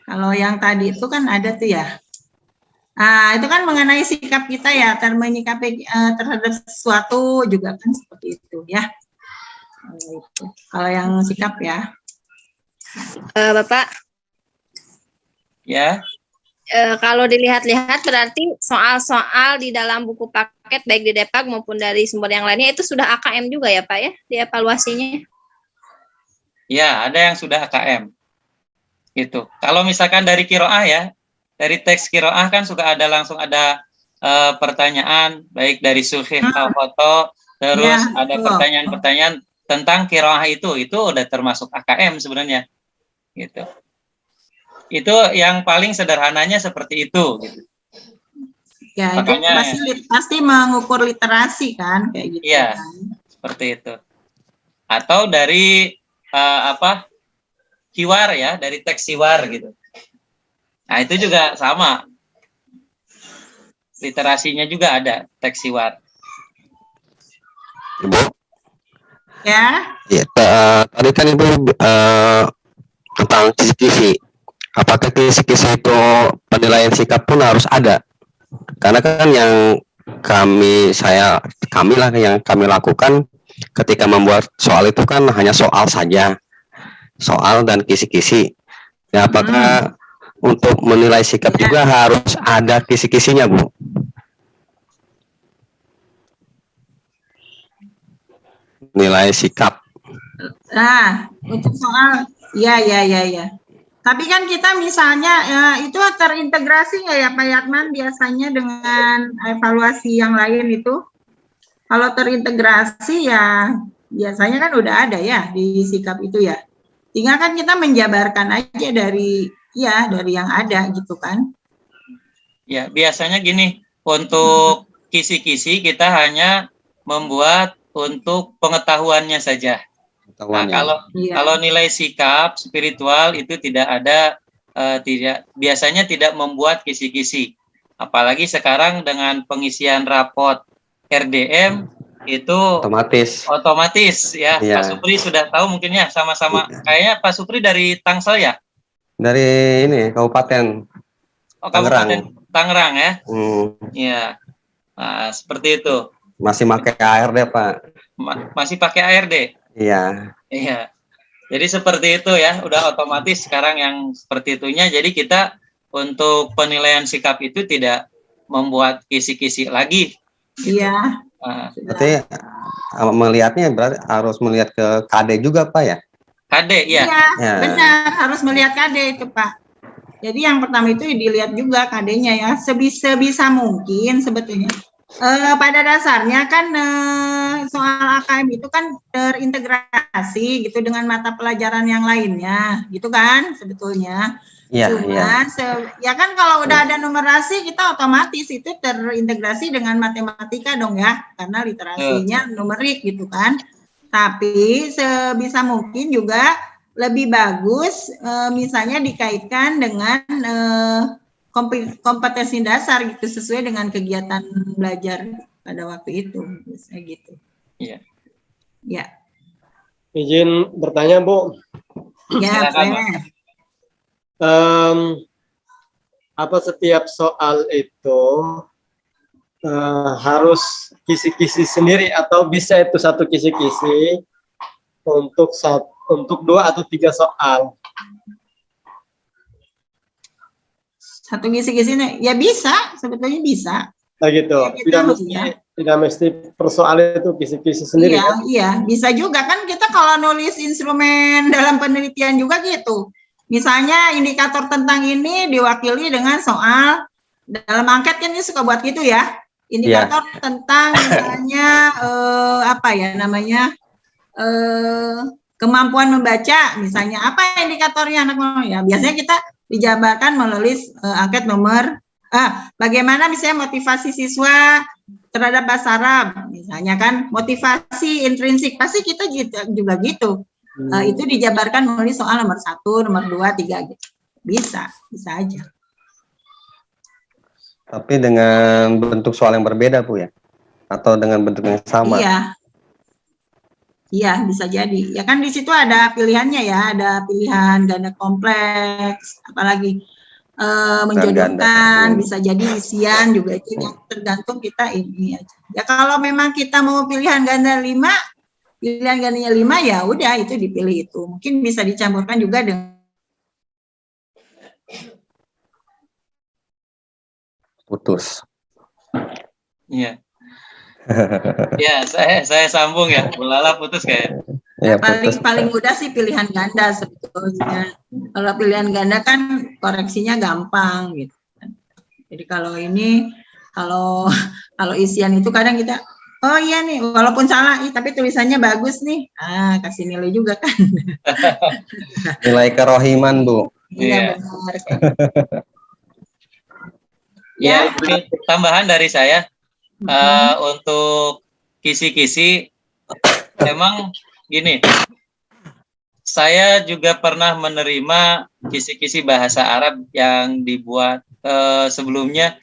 Kalau yang tadi itu kan ada tuh ya. Nah, itu kan mengenai sikap kita ya, menyikapi terhadap sesuatu juga kan seperti itu ya. Kalau yang sikap ya.
Bapak,
Ya,
kalau dilihat-lihat berarti soal-soal di dalam buku paket baik di Depak maupun dari sumber yang lainnya itu sudah AKM juga ya Pak ya, di evaluasinya?
ya ada yang sudah AKM. Gitu. Kalau misalkan dari kiroah ya, dari teks kiroah kan suka ada langsung ada pertanyaan baik dari Suhih Al-Foto, terus
Ya,
ada
betul.
pertanyaan-pertanyaan tentang kiroah itu udah termasuk AKM sebenarnya. Gitu. Itu yang paling sederhananya seperti itu. Gitu.
Ya,
Makanya,
itu pasti mengukur literasi kan kayak gitu.
Iya.
Kan.
Seperti itu. Atau dari hiwar ya, dari teks hiwar gitu. Nah, itu juga sama. Literasinya juga ada teks hiwar.
Ibu.
Ya.
Ya, tadi kan Ibu tentang kisi-kisi. Apakah kisi-kisi itu penilaian sikap pun harus ada? Karena kan yang kami lakukan ketika membuat soal itu kan hanya soal saja. Soal dan kisi-kisi. Ya, apakah untuk menilai sikap juga harus ada kisi-kisinya, Bu? Nilai sikap.
Nah, untuk soal ya. Tapi kan kita misalnya itu terintegrasi nggak ya Pak Yatman biasanya dengan evaluasi yang lain itu? Kalau terintegrasi ya biasanya kan udah ada ya di sikap itu ya. Tinggal kan kita menjabarkan aja dari yang ada gitu kan.
Ya, biasanya gini, untuk kisi-kisi kita hanya membuat untuk pengetahuannya saja. Nah, kalau nilai sikap spiritual itu tidak ada, biasanya tidak membuat kisi-kisi. Apalagi sekarang dengan pengisian rapot RDM itu otomatis ya.
Iya.
Pak Supri sudah tahu mungkin ya, sama-sama. Kayaknya Pak Supri dari Tangsel ya?
Dari ini Kabupaten.
Oh, Kabupaten Tangerang ya? Iya. Nah, seperti itu.
Masih pakai ARD, Pak.
Masih pakai ARD?
Iya.
Iya. Jadi seperti itu ya, udah otomatis sekarang yang seperti itunya. Jadi kita untuk penilaian sikap itu tidak membuat kisi-kisi lagi.
Iya.
Berarti melihatnya berarti harus melihat ke KD juga, Pak ya?
KD, ya.
Iya, benar, harus melihat KD itu, Pak. Jadi yang pertama itu dilihat juga KD-nya ya, sebisa mungkin sebetulnya. Pada dasarnya kan soal AKM itu kan terintegrasi gitu dengan mata pelajaran yang lainnya, gitu kan sebetulnya.
Iya.
Ya kan kalau udah ada numerasi kita otomatis itu terintegrasi dengan matematika dong ya, karena literasinya numerik gitu kan. Tapi sebisa mungkin juga lebih bagus misalnya dikaitkan dengan kompetensi dasar gitu sesuai dengan kegiatan belajar pada waktu itu, misalnya gitu.
Iya.
Ya.
Izin bertanya, Bu.
Ya,
apa setiap soal itu harus kisi-kisi sendiri atau bisa itu satu kisi-kisi untuk 2 atau 3 soal?
Satu kisi-kisinya ya bisa, sebetulnya bisa.
Nah gitu.
Ya,
tidak mesti persoalan itu kisi-kisi sendiri.
Iya,
kan?
Iya, bisa juga kan kita kalau nulis instrumen dalam penelitian juga gitu. Misalnya indikator tentang ini diwakili dengan soal dalam angket kan ini suka buat gitu ya. Indikator tentang misalnya kemampuan membaca, misalnya apa indikatornya anak ya biasanya kita dijabarkan melalui angket nomor Bagaimana misalnya motivasi siswa terhadap bahasa Arab, misalnya kan motivasi intrinsik, pasti kita juga gitu. Itu dijabarkan melalui soal nomor 1, nomor 2, 3 gitu. Bisa aja.
Tapi dengan bentuk soal yang berbeda, Bu ya? Atau dengan bentuk yang sama?
Iya, bisa jadi. Ya kan di situ ada pilihannya ya, ada pilihan ganda kompleks, apalagi menjodohkan, bisa jadi isian juga, itu yang tergantung kita ini aja. Ya kalau memang kita mau pilihan ganda 5, pilihan gandanya 5 ya udah itu dipilih itu. Mungkin bisa dicampurkan juga dengan
putus.
Iya. Ya, saya sambung ya. Bu Lala putus kayak.
Ya,
paling mudah sih pilihan ganda sebetulnya. Kalau pilihan ganda kan koreksinya gampang gitu. Jadi kalau ini kalau isian itu kadang kita oh iya nih walaupun salah tapi tulisannya bagus nih. Kasih nilai juga kan.
Nilai kerohiman, Bu.
Iya benar.
Ya, ini tambahan dari saya untuk kisi-kisi memang gini, saya juga pernah menerima kisi-kisi bahasa Arab yang dibuat sebelumnya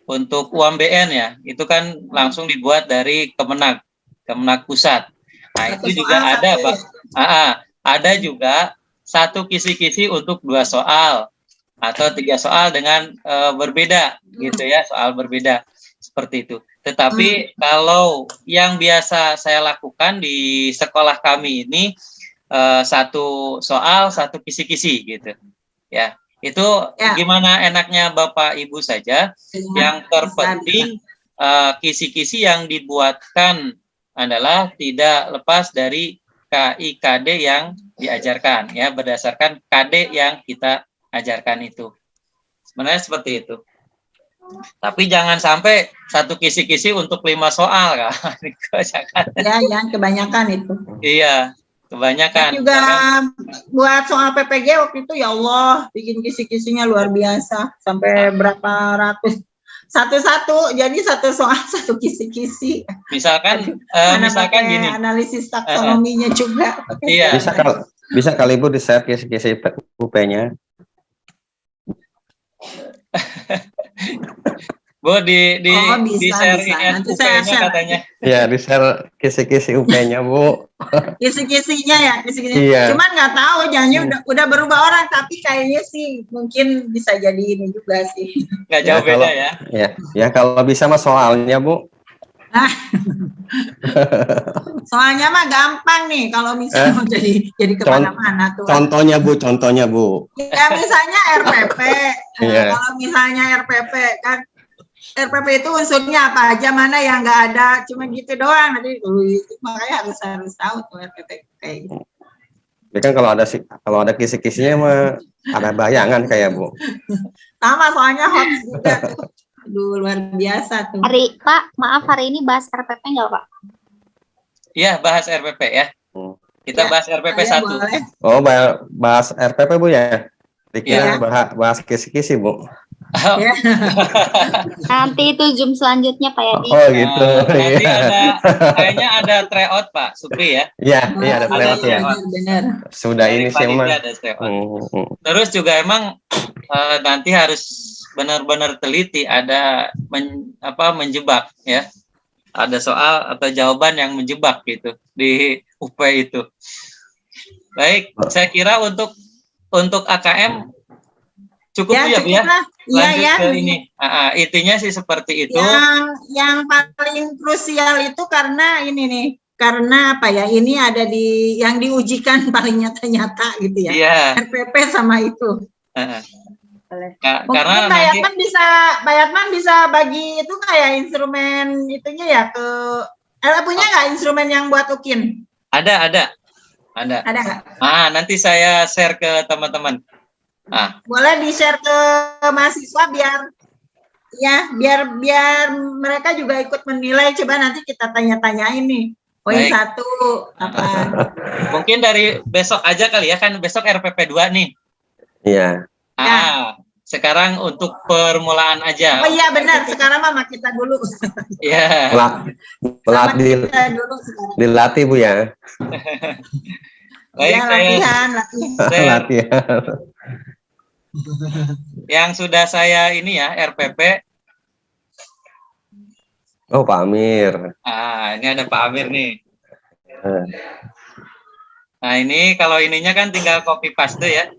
untuk UMBN ya, itu kan langsung dibuat dari Kemenag Pusat. Nah itu juga ada Pak. Ada juga satu kisi-kisi untuk 2 soal atau 3 soal dengan berbeda gitu ya, soal berbeda seperti itu. Tetapi kalau yang biasa saya lakukan di sekolah kami ini 1 soal 1 kisi-kisi gitu ya. Itu gimana enaknya Bapak Ibu saja. Yang terpenting kisi-kisi yang dibuatkan adalah tidak lepas dari KIKD yang diajarkan ya, berdasarkan KD yang kita ajarkan itu. Sebenarnya seperti itu. Tapi jangan sampai 1 kisi-kisi untuk 5 soal kan.
Ya, yang kebanyakan itu.
Iya, kebanyakan.
Dan juga buat soal PPG waktu itu ya Allah, bikin kisi-kisinya luar biasa sampai berapa ratus. Satu-satu, jadi 1 soal 1 kisi-kisi.
Misalkan gini.
Analisis taksonominya juga.
Iya.
Bisa kali Bu di-share kisi-kisi UP-nya.
Bu di share ini UP-nya katanya.
Iya, di share kisi-kisi UP-nya Bu.
Kisi-kisinya ya, kisi-kisinya.
Iya.
Cuman nggak tahu, jangan udah berubah orang, tapi kayaknya sih mungkin bisa jadi ini juga sih.
Nggak jauh beda ya.
Ya kalau bisa mah soalnya Bu.
Soalnya mah gampang nih kalau misalnya mau jadi kemana-mana tuh.
Contohnya Bu.
Ya misalnya RPP. Kalau misalnya RPP kan, RPP itu unsurnya apa aja, mana yang nggak ada, cuma gitu doang. Nanti makanya harus tahu tuh RPP kayak gitu.
Ya kan kalau ada kisi-kisinya mah ada bayangan kayak Bu.
Sama soalnya hoax juga tuh. Aduh, luar biasa tuh.
Pak, maaf hari ini bahas RPP nggak Pak?
Iya, bahas RPP ya. Kita bahas RPP 1.
Boleh.
Oh, bahas RPP Bu ya? Dikira bahas kisi-kisi Bu.
Nanti itu Zoom selanjutnya Pak Yadi.
Oh gitu.
Nanti kayaknya ada tryout Pak Supri ya.
Iya ada tryout ya.
Benar.
Sudah ini sih emang.
Terus juga emang nanti harus benar-benar teliti, ada menjebak ya. Ada soal atau jawaban yang menjebak gitu di UP itu. Baik, saya kira untuk AKM cukup ya Bu ya. Lanjut ke ini. Intinya sih seperti itu.
Yang paling krusial itu karena ini nih. Karena apa ya? Ini ada yang diujikan paling nyata-nyata gitu ya.
Iya.
RPP sama itu.
Karena
Bayatman bisa bagi itu kayak instrumen itunya ya ke punya nggak instrumen yang buat UKIN?
Ada nggak? Nanti saya share ke teman-teman.
Boleh di-share ke mahasiswa biar mereka juga ikut menilai. Coba nanti kita tanya-tanyain nih. Poin 1 apa?
Mungkin dari besok aja kali ya, kan besok RPP 2 nih.
Iya.
sekarang untuk permulaan aja.
Oh iya benar, sekarang mama kita dulu.
Ya.
Pelatih dilatih Bu ya.
Baik,
Ya, latihan.
Latihan.
Yang sudah saya ini ya RPP.
Oh Pak Amir.
Ini ada Pak Amir nih. Nah ini kalau ininya kan tinggal copy paste ya.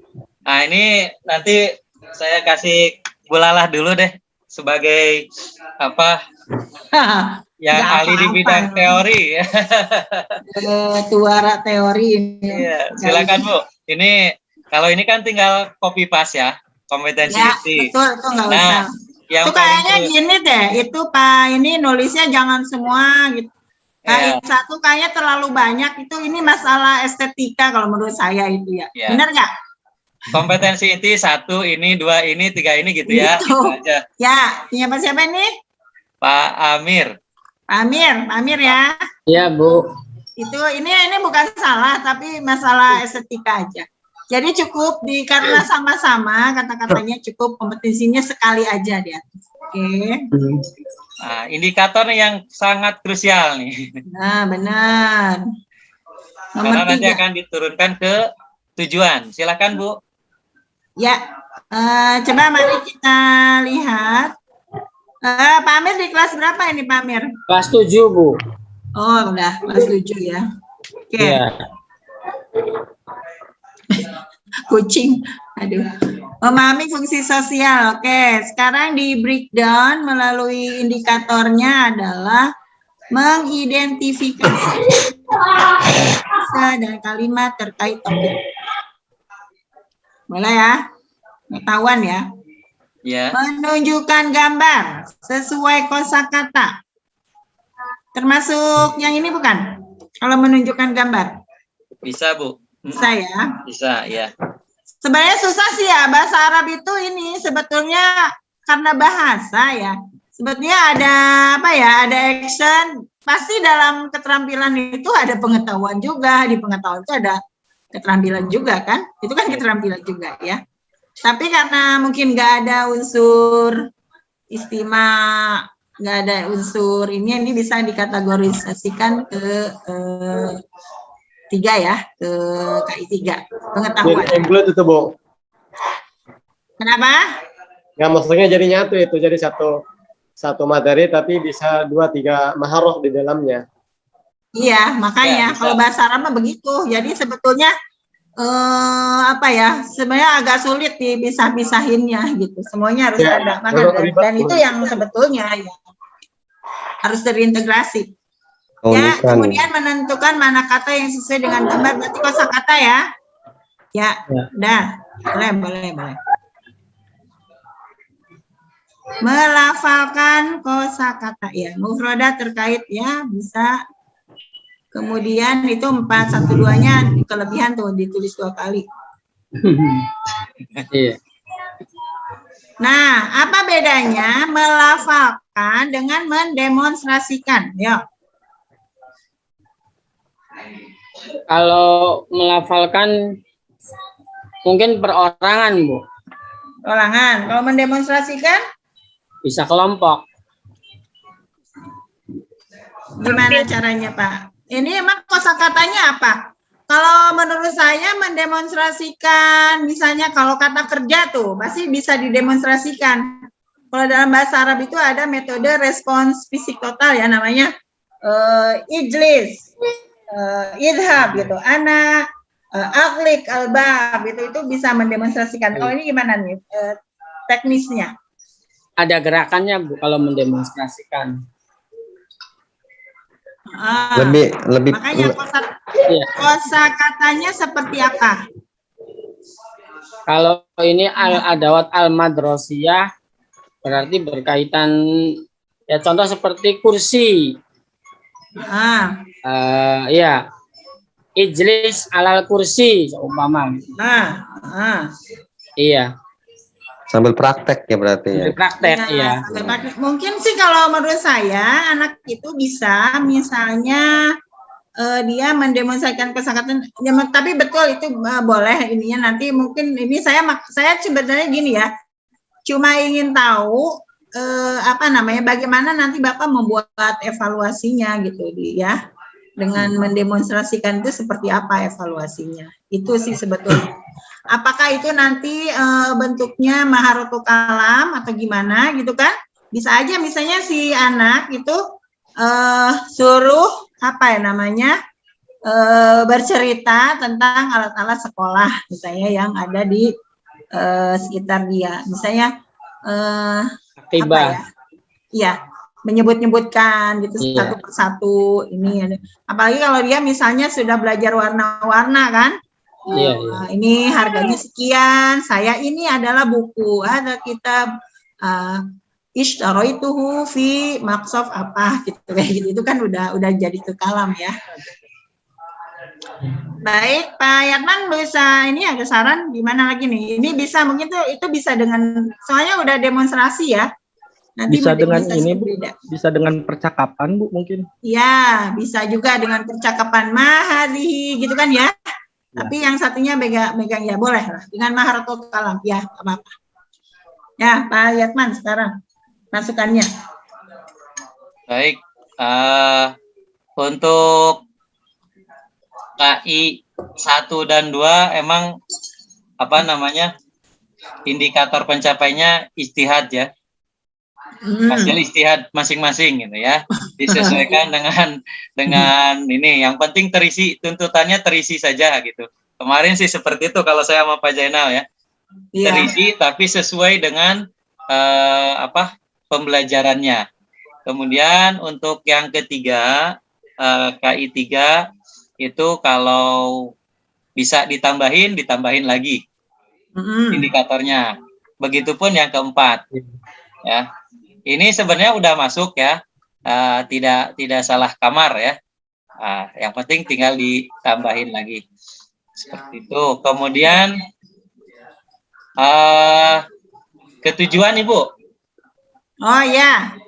Nah ini nanti saya kasih Bu Lalah dulu deh sebagai apa yang
Nggak
ahli di
apa-apa.
bidang teori.
Tuara teori ini.
Iya, silakan Bu. Ini kalau ini kan tinggal copy paste ya kompetensi
Ya,
inti.
betul, itu nggak usah.
Nah, yang
Itu kayaknya
paling
gini deh, itu Pak ini nulisnya jangan semua gitu.
Ya.
Satu kayaknya terlalu banyak, itu ini masalah estetika kalau menurut saya itu ya.
Ya.
Benar nggak?
kompetensi inti 1 ini, 2 ini, 3 ini gitu ya.
Gitu.
Gitu aja.
Ya, punya siapa ini?
Pak Amir.
Pak Amir ya.
Iya, Bu.
Itu ini bukan salah tapi masalah estetika aja. Jadi cukup karena sama-sama kata-katanya cukup kompetensinya sekali aja di atas. Oke.
Nah, indikator yang sangat krusial nih.
Nah, benar.
Karena
Nomor
nanti
3.
akan diturunkan ke tujuan. Silakan Bu.
Ya, coba mari kita lihat. Pak Amir di kelas berapa ini Pak Amir?
Kelas 7, Bu.
Oh, udah kelas 7 ya. Oke.
Iya.
Kucing. Aduh. Memahami fungsi sosial. Oke, sekarang di breakdown melalui indikatornya adalah mengidentifikasi kata dan kalimat terkait topik. Boleh ya? Pengetahuan ya.
Ya.
Menunjukkan gambar sesuai kosakata. Termasuk yang ini bukan? Kalau menunjukkan gambar.
Bisa Bu.
Bisa ya.
Bisa ya.
Sebenarnya susah sih ya, bahasa Arab itu ini sebetulnya karena bahasa ya. Sebetulnya ada apa ya, ada action. Pasti dalam keterampilan itu ada pengetahuan juga. Di pengetahuan itu ada keterampilan juga kan. Itu kan keterampilan juga ya. Tapi karena mungkin nggak ada unsur istimewa, nggak ada unsur ini bisa dikategorisasikan ke 3 ya, ke KI 3 pengetahuan.
Jadi include itu Bu.
Kenapa?
Nggak, maksudnya jadi nyatu itu, jadi satu materi tapi bisa 2-3 maharoh di dalamnya.
Iya, makanya
Ya, bisa.
kalau bahasa Arab mah begitu. Jadi sebetulnya apa ya? Sebenarnya agak sulit dipisah-pisahinnya gitu. Semuanya harus
Ya,
ada.
ribet,
Dan itu yang sebetulnya ya harus terintegrasi. Ya,
Keunikan.
kemudian menentukan mana kata yang sesuai dengan gambar. Berarti kosakata ya. Ya, udah. Boleh. Melafalkan kosakata ya. Mufrodat terkait ya, bisa. Kemudian itu 412-nya kelebihan tuh ditulis 2 kali.
Iya.
Nah, apa bedanya melafalkan dengan mendemonstrasikan? Yuk.
Kalau melafalkan mungkin perorangan, Bu.
Ulangan. Kalau mendemonstrasikan
Bisa kelompok.
gimana caranya, Pak? Ini emang kosakatanya apa? Kalau menurut saya mendemonstrasikan, misalnya kalau kata kerja tuh pasti bisa didemonstrasikan. Kalau dalam bahasa Arab itu ada metode respons fisik total ya, namanya ijlis, idhab gitu, anak, aklik, albab itu bisa mendemonstrasikan. Kalau ini gimana nih teknisnya?
Ada gerakannya, Bu, kalau mendemonstrasikan.
Lebih
Makanya kosakatanya seperti apa?
Kalau ini al-adawat al-madrasiyah berarti berkaitan ya, contoh seperti kursi. Ya. Ijlis alal kursi seumpama. Iya.
sambil praktek ya berarti ya.
Praktek ya.
Mungkin sih kalau menurut saya anak itu bisa misalnya dia mendemonstrasikan kosakata, ya, tapi betul itu boleh ininya nanti mungkin ini saya sebenarnya gini ya, cuma ingin tahu apa namanya, bagaimana nanti Bapak membuat evaluasinya gitu ya, dengan mendemonstrasikan itu seperti apa evaluasinya. Itu sih sebetulnya. Apakah itu nanti bentuknya maharotul kalam atau gimana gitu kan? Bisa aja misalnya si anak itu suruh apa ya namanya, bercerita tentang alat-alat sekolah misalnya yang ada di sekitar dia, misalnya apa ya, iya, menyebut-nyebutkan gitu satu persatu ini. Apalagi kalau dia misalnya sudah belajar warna-warna kan, ini harganya sekian, saya ini adalah buku, ada kitab Ishtaroituhu fi Maqsaf apa gitu, kayak gitu, itu kan udah jadi ke kalam ya. Baik, Pak Yatman bisa ini ada saran gimana lagi nih? Ini bisa mungkin itu bisa dengan, soalnya udah demonstrasi ya. Nanti
bisa dengan ini Bu,
beda.
bisa dengan percakapan Bu mungkin.
Ya, bisa juga dengan percakapan mahadihi gitu kan ya. Tapi yang satunya megang ya boleh lah dengan maharotul kalam ya, apa-apa. Ya, Pak Yatman sekarang masukannya.
Baik, untuk KI 1 dan 2 emang apa namanya, indikator pencapaiannya istihad ya, hasil istihad masing-masing gitu ya, disesuaikan dengan ini, yang penting terisi, tuntutannya terisi saja gitu. Kemarin sih seperti itu kalau saya sama Pak Zainal ya, terisi tapi sesuai dengan apa pembelajarannya. Kemudian untuk yang ketiga, KI 3 itu kalau bisa ditambahin lagi indikatornya. Begitupun yang keempat ya. Ini sebenarnya udah masuk ya, tidak salah kamar ya. Yang penting tinggal ditambahin lagi seperti itu. Kemudian ketujuan Ibu.
Oh ya.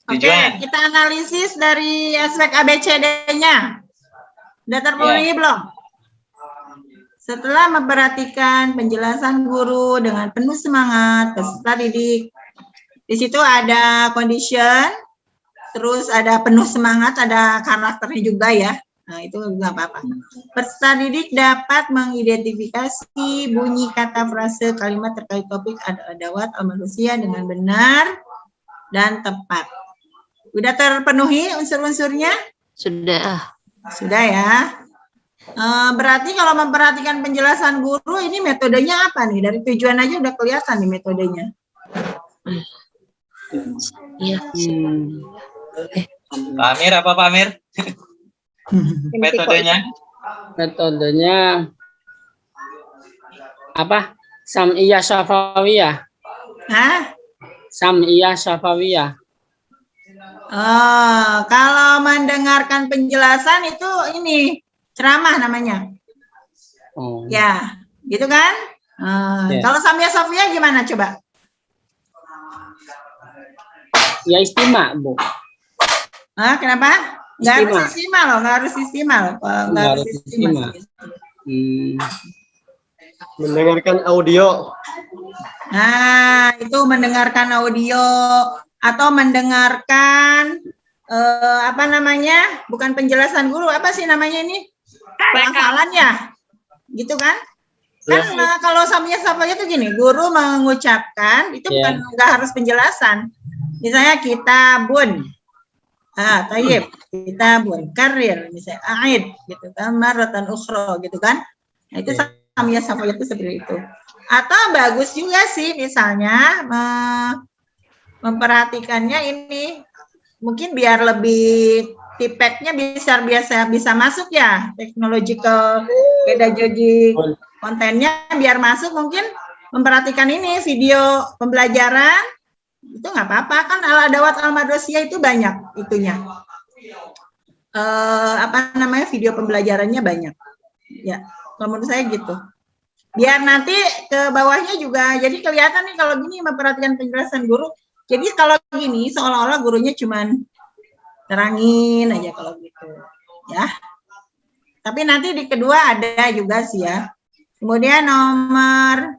Oke,
Tujuan.
kita analisis dari aspek ABCD-nya. Sudah terpenuhi belum? Setelah memperhatikan penjelasan guru dengan penuh semangat, peserta didik, di situ ada condition, terus ada penuh semangat, ada karakternya juga ya. Nah, itu nggak apa-apa. Peserta didik dapat mengidentifikasi bunyi kata, frase, kalimat terkait topik adawat al-manusia dengan benar dan tepat. Udah terpenuhi unsur-unsurnya?
Sudah.
Sudah ya. Berarti kalau memperhatikan penjelasan guru, ini metodenya apa nih? Dari tujuan aja udah kelihatan nih metodenya.
Iya.
Pak Amir, apa Pak Amir? Metodenya?
Metodenya apa? Sam'iyah Syafawiyah.
Hah?
Sam'iyah Syafawiyah.
Kalau mendengarkan penjelasan itu ini ceramah namanya.
Oh.
Ya, gitu kan? Kalau Samia Sofia gimana coba?
Ya istimak, Bu.
Kenapa? Nggak harus istimal loh, nggak harus istimal. Nggak harus istimal.
Mendengarkan audio.
Nah, itu mendengarkan audio atau mendengarkan apa namanya? Bukan penjelasan guru, apa sih namanya ini? Pelafalannya. Gitu kan? Kan kalau Samia Sofia itu gini, guru mengucapkan itu bukan nggak harus penjelasan. Misalnya kitabun. Tayyib, kitabun, karir, misalnya aid gitu kan, maratan ukhra gitu kan. Nah, itu Samia Sofia itu seperti itu. Atau bagus juga sih misalnya memperhatikannya ini mungkin biar lebih tipeknya bisa masuk ya, technological pedagogic kontennya biar masuk, mungkin memperhatikan ini video pembelajaran itu nggak apa-apa kan, al-adawat al-madrasiyah itu banyak itunya, apa namanya, video pembelajarannya banyak ya, kalau menurut saya gitu, biar nanti ke bawahnya juga jadi kelihatan nih kalau gini memperhatikan penjelasan guru. Jadi kalau gini seolah-olah gurunya cuman terangin aja kalau gitu ya, tapi nanti di kedua ada juga sih ya. Kemudian nomor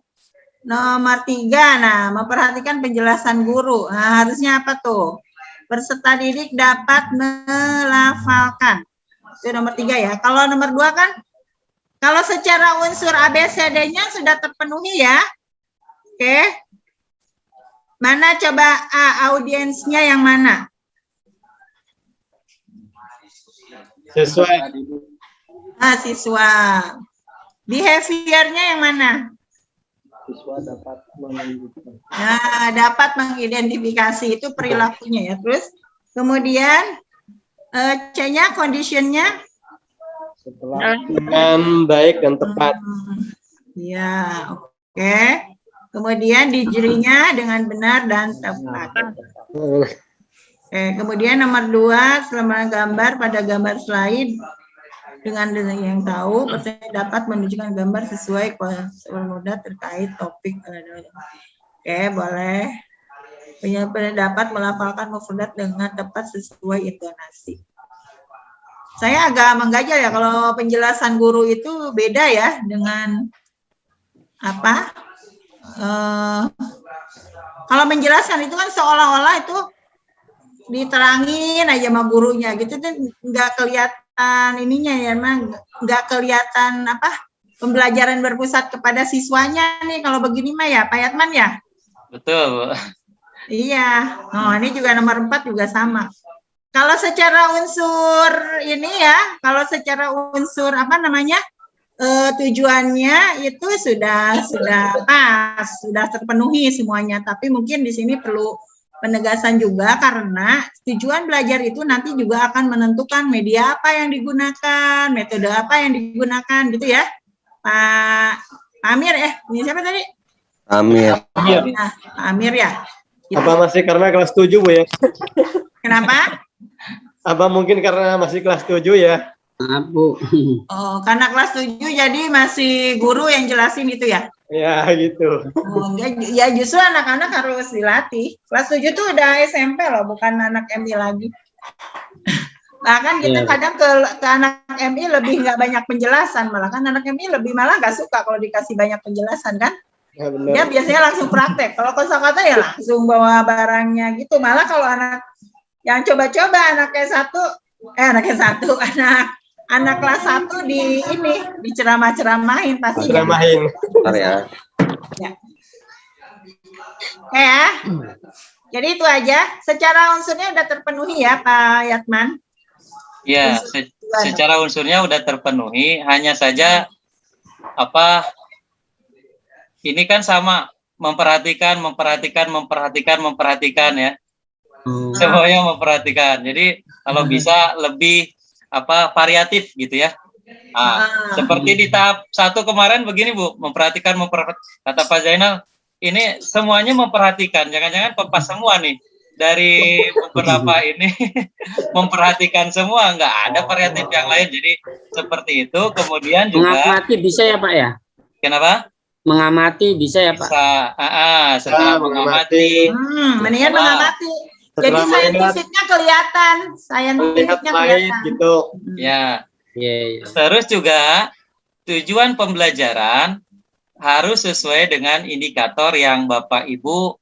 Nomor 3, nah memperhatikan penjelasan guru. Nah, harusnya apa tuh? Peserta didik dapat melafalkan. Itu nomor 3 ya. Kalau nomor 2 kan, kalau secara unsur ABCD-nya sudah terpenuhi ya. Oke. Mana coba audiensnya yang mana?
Siswa.
Siswa. Behaviornya yang mana?
Siswa dapat menunjukkan.
Nah, dapat mengidentifikasi itu perilakunya ya. Terus kemudian C-nya condition-nya
Setelah
Dengan baik dan tepat.
Ya, oke. Kemudian digerinya dengan benar dan tepat. Oke, kemudian nomor 2, selama gambar pada gambar slide dengan yang tahu, peserta dapat menunjukkan gambar sesuai komoda terkait topik. Oke, boleh. Penyelesaian dapat melafalkan mufradat dengan tepat sesuai intonasi. Saya agak mengganjal ya kalau penjelasan guru itu beda ya dengan apa? Kalau menjelaskan itu kan seolah-olah itu diterangin aja sama gurunya gitu, tuh nggak kelihatan ininya ya, emang nggak kelihatan apa pembelajaran berpusat kepada siswanya nih kalau begini mah ya, Pak Yatman ya.
Betul.
Iya. Oh, ini juga nomor 4 juga sama. Kalau secara unsur ini ya, kalau secara unsur apa namanya tujuannya itu sudah pas, sudah terpenuhi semuanya. Tapi mungkin di sini perlu penegasan juga karena tujuan belajar itu nanti juga akan menentukan media apa yang digunakan, metode apa yang digunakan, gitu ya, Pak Amir. Ini siapa tadi?
Amir.
Nah, Pak Amir ya. Gitu.
Apa masih karena kelas 7 Bu ya?
Kenapa?
Apa mungkin karena masih kelas 7 ya?
Maaf Bu.
Oh, karena kelas 7 jadi masih guru yang jelasin itu ya?
Ya gitu.
Oh, ya justru anak-anak harus dilatih. Kelas 7 tuh udah SMP loh, bukan anak MI lagi. Bahkan kita kadang ke anak MI lebih nggak banyak penjelasan, malah kan anak MI lebih malah nggak suka kalau dikasih banyak penjelasan kan?
Ya, benar.
Dia biasanya langsung praktek. Kalau kosakata ya langsung bawa barangnya gitu. Malah kalau anak yang coba-coba anak kelas 1 di ini diceramah-ceramahin pasti.
Ceramahin.
Ya.
Ya. Oke ya. Jadi itu aja. Secara unsurnya udah terpenuhi ya Pak Yatman?
Ya, secara unsurnya udah terpenuhi. Hanya saja apa? Ini kan sama memperhatikan ya. Semuanya memperhatikan. Jadi kalau bisa lebih apa variatif gitu ya. Seperti di tahap 1 kemarin begini Bu, memperhatikan kata Pak Zainal, ini semuanya memperhatikan. Jangan-jangan pepas semua nih dari beberapa ini memperhatikan semua, nggak ada variatif yang lain. Jadi seperti itu. Kemudian juga
Mengamati bisa ya Pak ya?
Kenapa?
Mengamati bisa ya Pak?
Bisa. Setelah mengamati.
Mendingan mengamati. Jadi saintifiknya kelihatan, saintifiknya kelihatan.
Gitu.
Ya.
Yeah.
Terus juga tujuan pembelajaran harus sesuai dengan indikator yang Bapak Ibu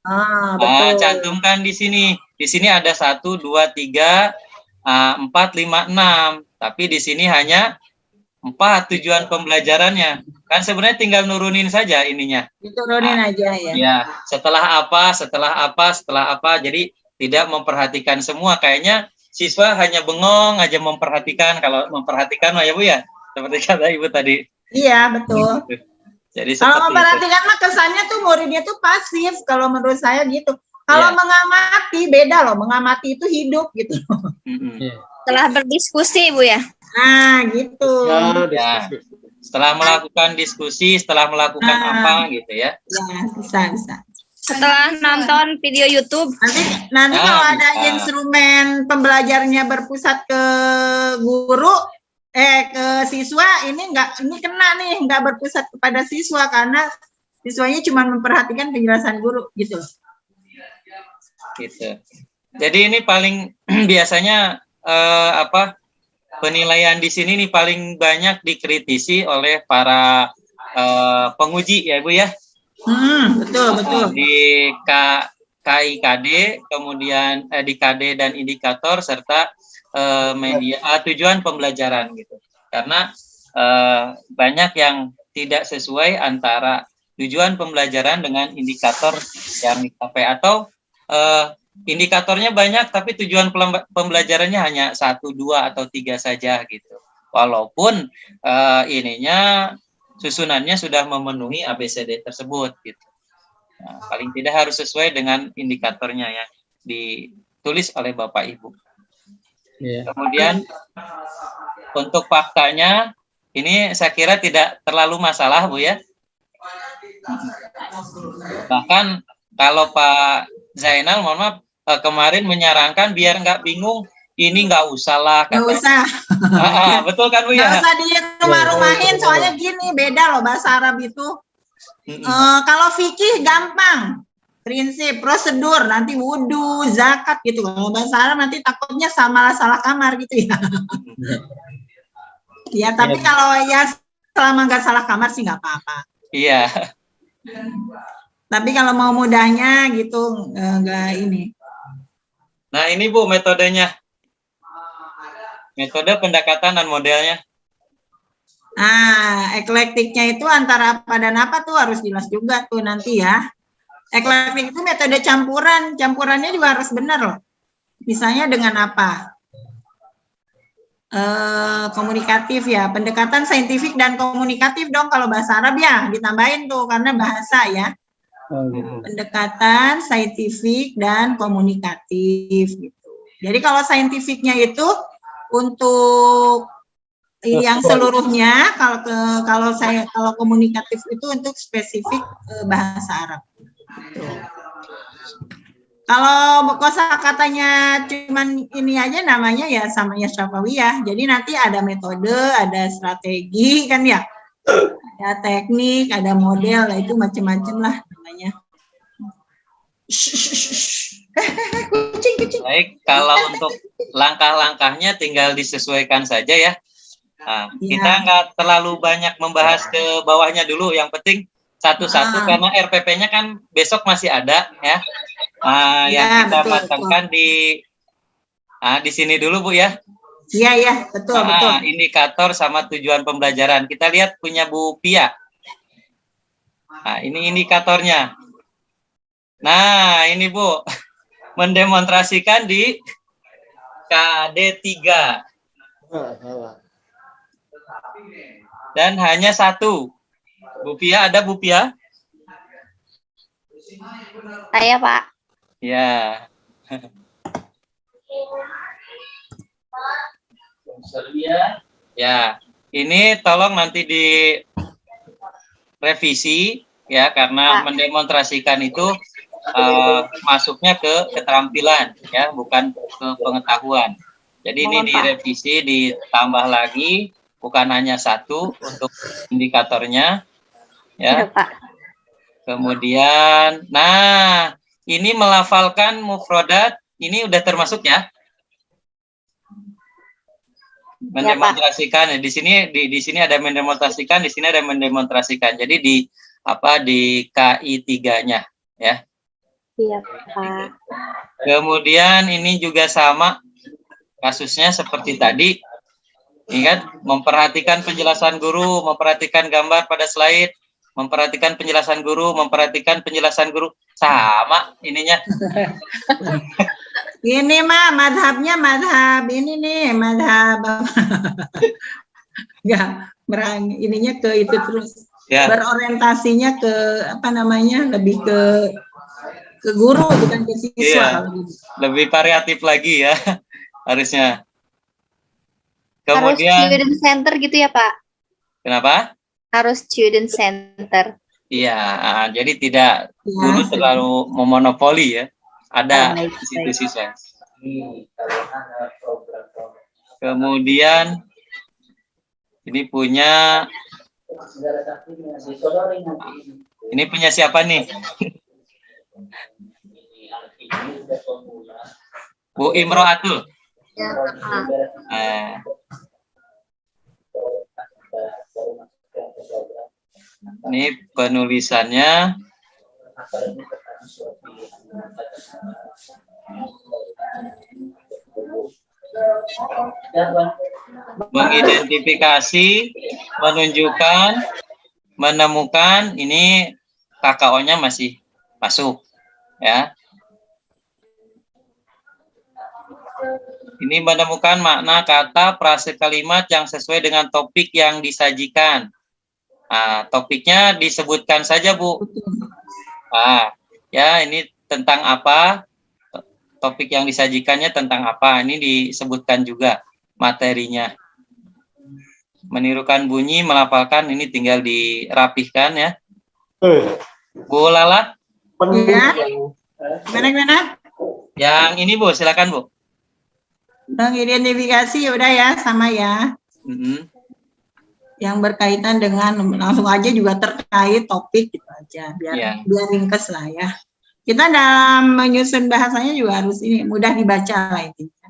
cantumkan di sini. Di sini ada 1, 2, 3, 4, 5, 6. Tapi di sini hanya 4 tujuan pembelajarannya. Kan sebenarnya tinggal nurunin saja ininya.
Diturunin aja ya.
Ya, setelah apa. Jadi tidak memperhatikan semua. Kayaknya siswa hanya bengong aja memperhatikan. Kalau memperhatikan ya Bu ya, seperti kata Ibu tadi.
Iya, betul.
Jadi
kalau memperhatikan mah kesannya tuh muridnya tuh pasif. Kalau menurut saya gitu. Kalau mengamati beda loh. Mengamati itu hidup gitu.
Setelah berdiskusi Bu ya.
Nah, gitu.
Ya. Setelah melakukan diskusi, setelah melakukan apa gitu ya.
Ya, bisa.
Setelah nonton video YouTube.
Nanti kalau ada instrumen pembelajarnya berpusat ke guru, ke siswa, ini kena nih, nggak berpusat kepada siswa karena siswanya cuma memperhatikan penjelasan guru gitu.
Gitu. Jadi ini paling biasanya penilaian di sini nih paling banyak dikritisi oleh para penguji ya Bu ya.
Betul, betul.
Di KIKD, kemudian di KD dan indikator serta media tujuan pembelajaran gitu. Karena banyak yang tidak sesuai antara tujuan pembelajaran dengan indikator yang dicapai, atau indikatornya banyak tapi tujuan pembelajarannya hanya 1, 2, atau 3 saja gitu. Walaupun ininya susunannya sudah memenuhi ABCD tersebut gitu. Nah, paling tidak harus sesuai dengan indikatornya yang ditulis oleh Bapak Ibu. Kemudian untuk faktanya ini saya kira tidak terlalu masalah Bu ya. Bahkan kalau Pak Zainal, mohon maaf, kemarin menyarankan biar nggak bingung, ini nggak usah lah.
Nggak usah.
Betul kan Bu ya?
Nggak usah di rumah-rumahin, soalnya gini, beda loh bahasa Arab itu. Kalau fikih gampang, prinsip, prosedur, nanti wudhu, zakat gitu. Kalau bahasa Arab nanti takutnya sama salah kamar gitu ya. Ya, tapi kalau ya selama nggak salah kamar sih nggak apa-apa.
Iya.
Tapi kalau mau mudahnya gitu, nggak ini.
Nah ini Bu metodenya. Metode pendekatan dan modelnya.
Nah, eklektiknya itu antara apa dan apa tuh harus jelas juga tuh nanti ya. Eklektik itu metode campuran, campurannya juga harus benar loh. Misalnya dengan apa? Komunikatif ya, pendekatan saintifik dan komunikatif dong kalau bahasa Arab ya, ditambahin tuh karena bahasa ya. Pendekatan saintifik dan komunikatif gitu. Jadi kalau saintifiknya itu untuk yang seluruhnya, kalau komunikatif itu untuk spesifik bahasa Arab. Kalau kosakatanya cuman ini aja namanya ya samanya Syafawiyah. Jadi nanti ada metode, ada strategi kan ya. Ada teknik, ada model, lah itu macam-macam lah namanya. Kucing.
Baik, kalau untuk langkah-langkahnya tinggal disesuaikan saja ya. Nah, kita nggak terlalu banyak membahas ke bawahnya dulu. Yang penting satu-satu karena RPP-nya kan besok masih ada ya. Yang kita matangkan di sini dulu Bu ya.
Iya, betul.
Indikator sama tujuan pembelajaran. Kita lihat punya Bu Pia. Nah, ini indikatornya. Nah, ini Bu mendemonstrasikan di KD3. Dan hanya 1. Bu Pia, ada Bu Pia?
Saya Pak.
Ya. Ya, ini tolong nanti direvisi ya karena mendemonstrasikan itu masuknya ke keterampilan ya, bukan ke pengetahuan. Jadi ini direvisi, ditambah lagi, bukan hanya 1 untuk indikatornya ya. Kemudian, nah ini melafalkan mufrodat, ini udah termasuk ya? Mendemonstrasikan ya, di sini ada mendemonstrasikan, di sini ada mendemonstrasikan. Jadi di KI3-nya ya.
Iya, Pak.
Kemudian ini juga sama kasusnya seperti tadi. Ingat, memperhatikan penjelasan guru, memperhatikan gambar pada slide, memperhatikan penjelasan guru, sama ininya.
Ini mah madhabnya madhab ini nih, madhab enggak ininya ke itu terus ya. Berorientasinya ke apa namanya, lebih ke guru bukan ke siswa.
Ya, lebih variatif lagi ya harusnya. Kemudian
harus student center gitu ya Pak?
Kenapa?
Harus student center.
Iya, jadi tidak guru terlalu memonopoli ya. Ada institusi siswa. Kemudian ini punya siapa nih? Bu Imro'atul. Ini penulisannya Mengidentifikasi, menunjukkan, menemukan, ini KKO-nya masih masuk ya. Ini menemukan makna kata, frase, kalimat yang sesuai dengan topik yang disajikan. Nah, topiknya disebutkan saja, Bu. Ah, ya, ini tentang apa? Topik yang disajikannya tentang apa? Ini disebutkan juga materinya. Menirukan bunyi, melafalkan, ini tinggal dirapihkan ya. Bu Lala?
Ya. Gimana?
Yang ini Bu, silakan Bu.
Mengidentifikasi udah ya, sama ya. Yang berkaitan dengan, langsung aja juga terkait topik gitu aja, biar ringkes lah ya. Kita dalam menyusun bahasanya juga harus ini mudah dibaca lah intinya.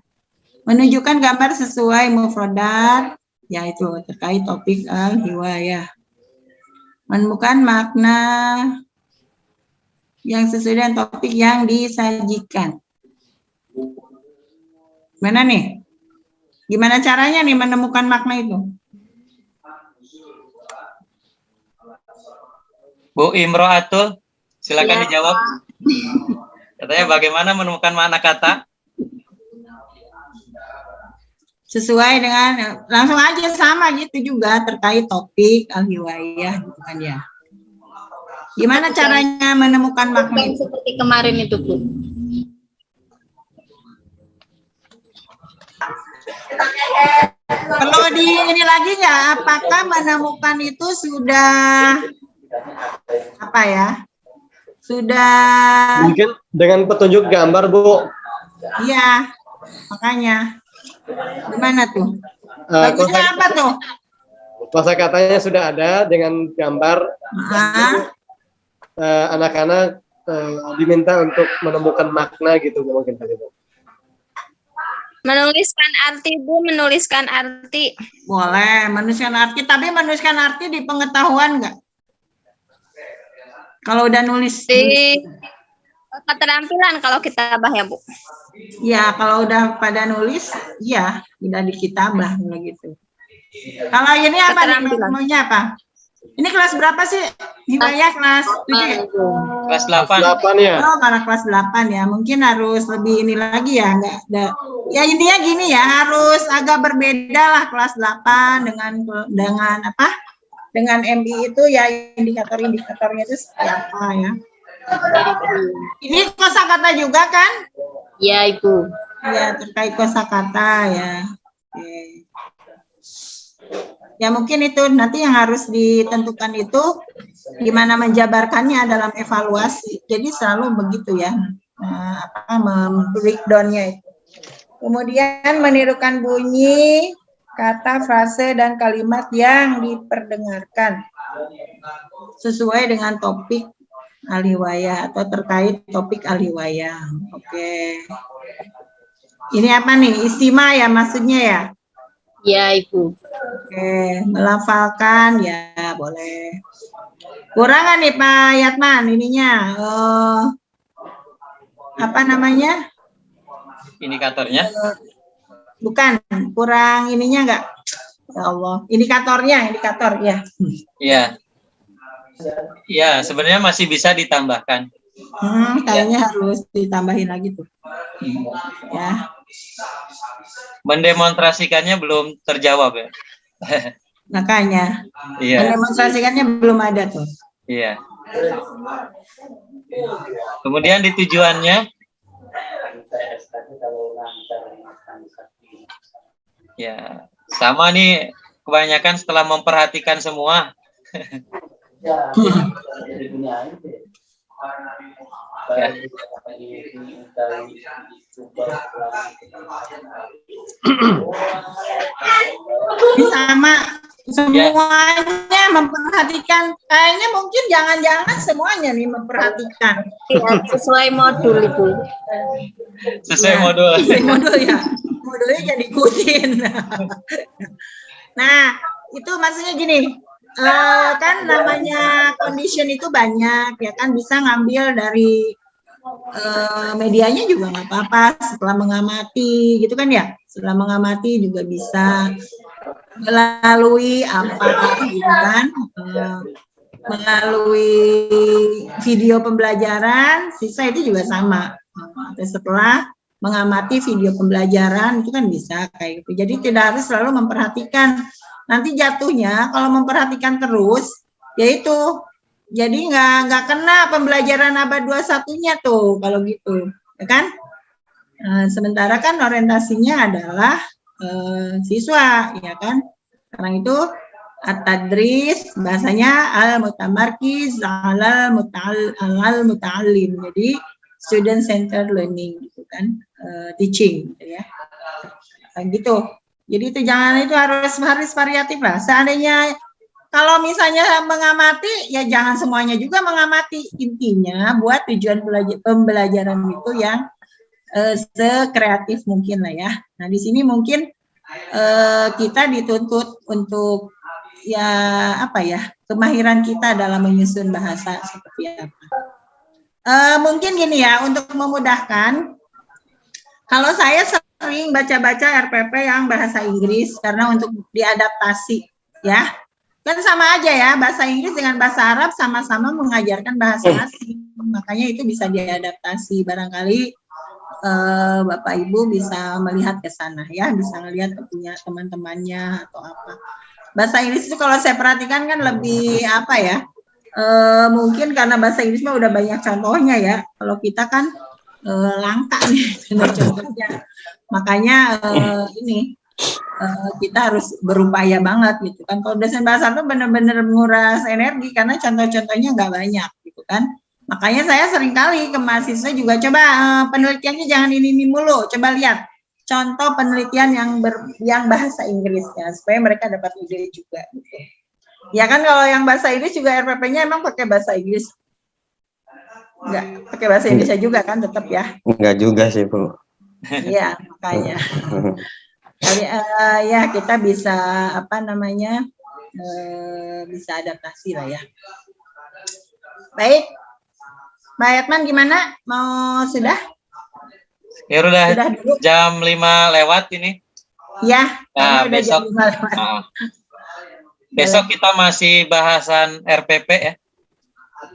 Menunjukkan gambar sesuai mufradat, yaitu terkait topik al-hiwayah. Menemukan makna yang sesuai dengan topik yang disajikan. Mana nih? Gimana caranya nih menemukan makna itu?
Bu Imro'atul, silakan
Ya.
dijawab. Katanya bagaimana menemukan makna kata?
Sesuai dengan, langsung aja sama gitu juga terkait topik al-hiwayah gitu kan ya. Gimana caranya menemukan makna
Bukan
itu?
seperti kemarin itu, Bu.
Perlu di ini lagi nggak? Apakah menemukan itu sudah apa ya? Sudah,
Mungkin dengan petunjuk gambar, Bu.
iya, makanya. Gimana tuh?
Eh,
Bagusnya apa tuh?
Kosakatanya sudah ada dengan gambar.
Ah,
Anak-anak diminta untuk menemukan makna gitu mungkin tadi, Bu.
Menuliskan arti, Bu, menuliskan arti.
boleh menuliskan arti, tapi menuliskan arti di pengetahuan nggak? Kalau udah nulis,
Di keterampilan kalau kita bah ya, Bu.
ya kalau udah pada nulis, ya udah di kitabah gitu. Kalau ini apa nih?
Keterampilan.
Maunya apa? Ini kelas berapa sih? Hiwayah kelas 7 ya?
Kelas 8.
8 ya.
Oh, malah kelas 8 ya. Mungkin harus lebih ini lagi ya, enggak ada. Ya intinya gini ya, harus agak berbeda lah kelas 8 dengan apa? Dengan MI itu ya indikator-indikatornya itu seperti apa ya. Ini kosakata juga kan?
Ya, Ibu.
Ya, terkait kosakata ya. Oke. Ya mungkin itu nanti yang harus ditentukan itu gimana menjabarkannya dalam evaluasi. Jadi selalu begitu ya, breakdown-nya itu. Kemudian menirukan bunyi, kata, frase, dan kalimat yang diperdengarkan sesuai dengan topik al-hiwayah atau terkait topik al-hiwayah. Oke. Ini apa nih? Istima ya maksudnya ya?
Ya, Ibu.
Oke, melafalkan ya boleh. Kurangan nih Pak Yatman ininya. Apa namanya?
Indikatornya.
Bukan, kurang ininya enggak? Ya Allah, indikator ya.
Iya. Iya, sebenarnya masih bisa ditambahkan.
Kayaknya harus ditambahin lagi tuh. Ya.
Mendemonstrasikannya belum terjawab ya.
Makanya.
Iya.
Mendemonstrasikannya belum ada tuh.
Iya. Kemudian di tujuannya. Ya, sama nih kebanyakan setelah memperhatikan semua. Ya.
Ini sama semuanya memperhatikan. Kayaknya mungkin jangan-jangan semuanya nih memperhatikan.
Ya, sesuai modul, Ibu.
Sesuai modul.
Sesuai modul ya. Modulnya jadi ikutin. Nah, itu maksudnya gini. kan namanya condition itu banyak ya kan, bisa ngambil dari medianya juga nggak apa-apa setelah mengamati gitu kan ya, setelah mengamati juga bisa melalui apa gitu kan, melalui video pembelajaran siswa itu juga sama. Setelah mengamati video pembelajaran itu kan bisa kayak gitu. Jadi tidak harus selalu memperhatikan. Nanti jatuhnya kalau memperhatikan terus, yaitu jadi nggak kena pembelajaran abad 21-nya tuh kalau gitu, ya kan? Sementara kan orientasinya adalah siswa, ya kan? Sekarang itu at-tadris bahasanya al-mutamarkiz alal muta'allim. Jadi student centered learning gitu kan, teaching gitu ya. Gitu. Jadi itu jangan, itu harus variatif lah. Seandainya kalau misalnya mengamati, ya jangan semuanya juga mengamati. Intinya buat tujuan pembelajaran itu yang sekreatif mungkin lah ya. Nah di sini mungkin kita dituntut untuk ya apa ya, kemahiran kita dalam menyusun bahasa seperti apa. Mungkin gini ya, untuk memudahkan, kalau saya sering baca-baca RPP yang bahasa Inggris karena untuk diadaptasi ya. Kan sama aja ya, bahasa Inggris dengan bahasa Arab sama-sama mengajarkan bahasa asing. Makanya itu bisa diadaptasi. Barangkali Bapak Ibu bisa melihat ke sana ya, bisa melihat punya teman-temannya atau apa. Bahasa Inggris itu kalau saya perhatikan kan lebih apa ya, mungkin karena bahasa Inggris mah udah banyak contohnya ya. Kalau kita kan langka nih contohnya. Makanya ini kita harus berupaya banget gitu kan. Kalau dosen bahasa itu benar-benar menguras energi karena contoh-contohnya nggak banyak gitu kan. Makanya saya seringkali ke mahasiswa juga coba penelitiannya jangan ini mulu, coba lihat contoh penelitian yang bahasa Inggris ya, supaya mereka dapat ide juga gitu. Ya kan kalau yang bahasa Inggris juga RPP-nya emang pakai bahasa Inggris. Enggak, pakai bahasa Indonesia juga kan tetap ya.
Enggak juga sih, Bu.
Iya, makanya. Ya kita bisa apa namanya, bisa adaptasi lah ya. Baik, Mbak Yatman gimana? Mau sudah?
Ya udah
dulu.
jam 5 lewat ini.
Ya.
Nah,
udah
besok
jam 5 lewat.
Besok kita masih bahasan RPP ya.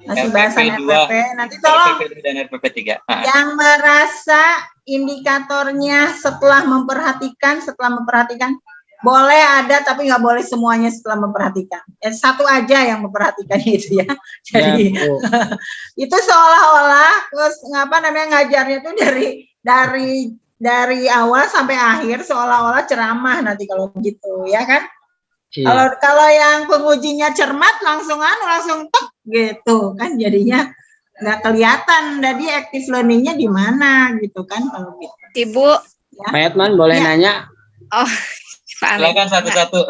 Masih bahasan
RPP 2,
RPP. Nanti tolong
RPP 2 dan RPP 3.
yang merasa indikatornya setelah memperhatikan boleh ada tapi nggak boleh semuanya setelah memperhatikan. Satu aja yang memperhatikan itu ya. Jadi
Ya,
itu seolah-olah ngajarnya itu dari awal sampai akhir seolah-olah ceramah nanti kalau begitu ya kan.
Iya.
Kalau yang pengujinya cermat langsung tek gitu kan, jadinya nggak kelihatan jadi active learningnya di mana gitu kan kalau gitu.
Ibu.
Ya.
Pak Yatman boleh
Ya.
nanya?
Oh, Pak Amin.
Silakan satu-satu.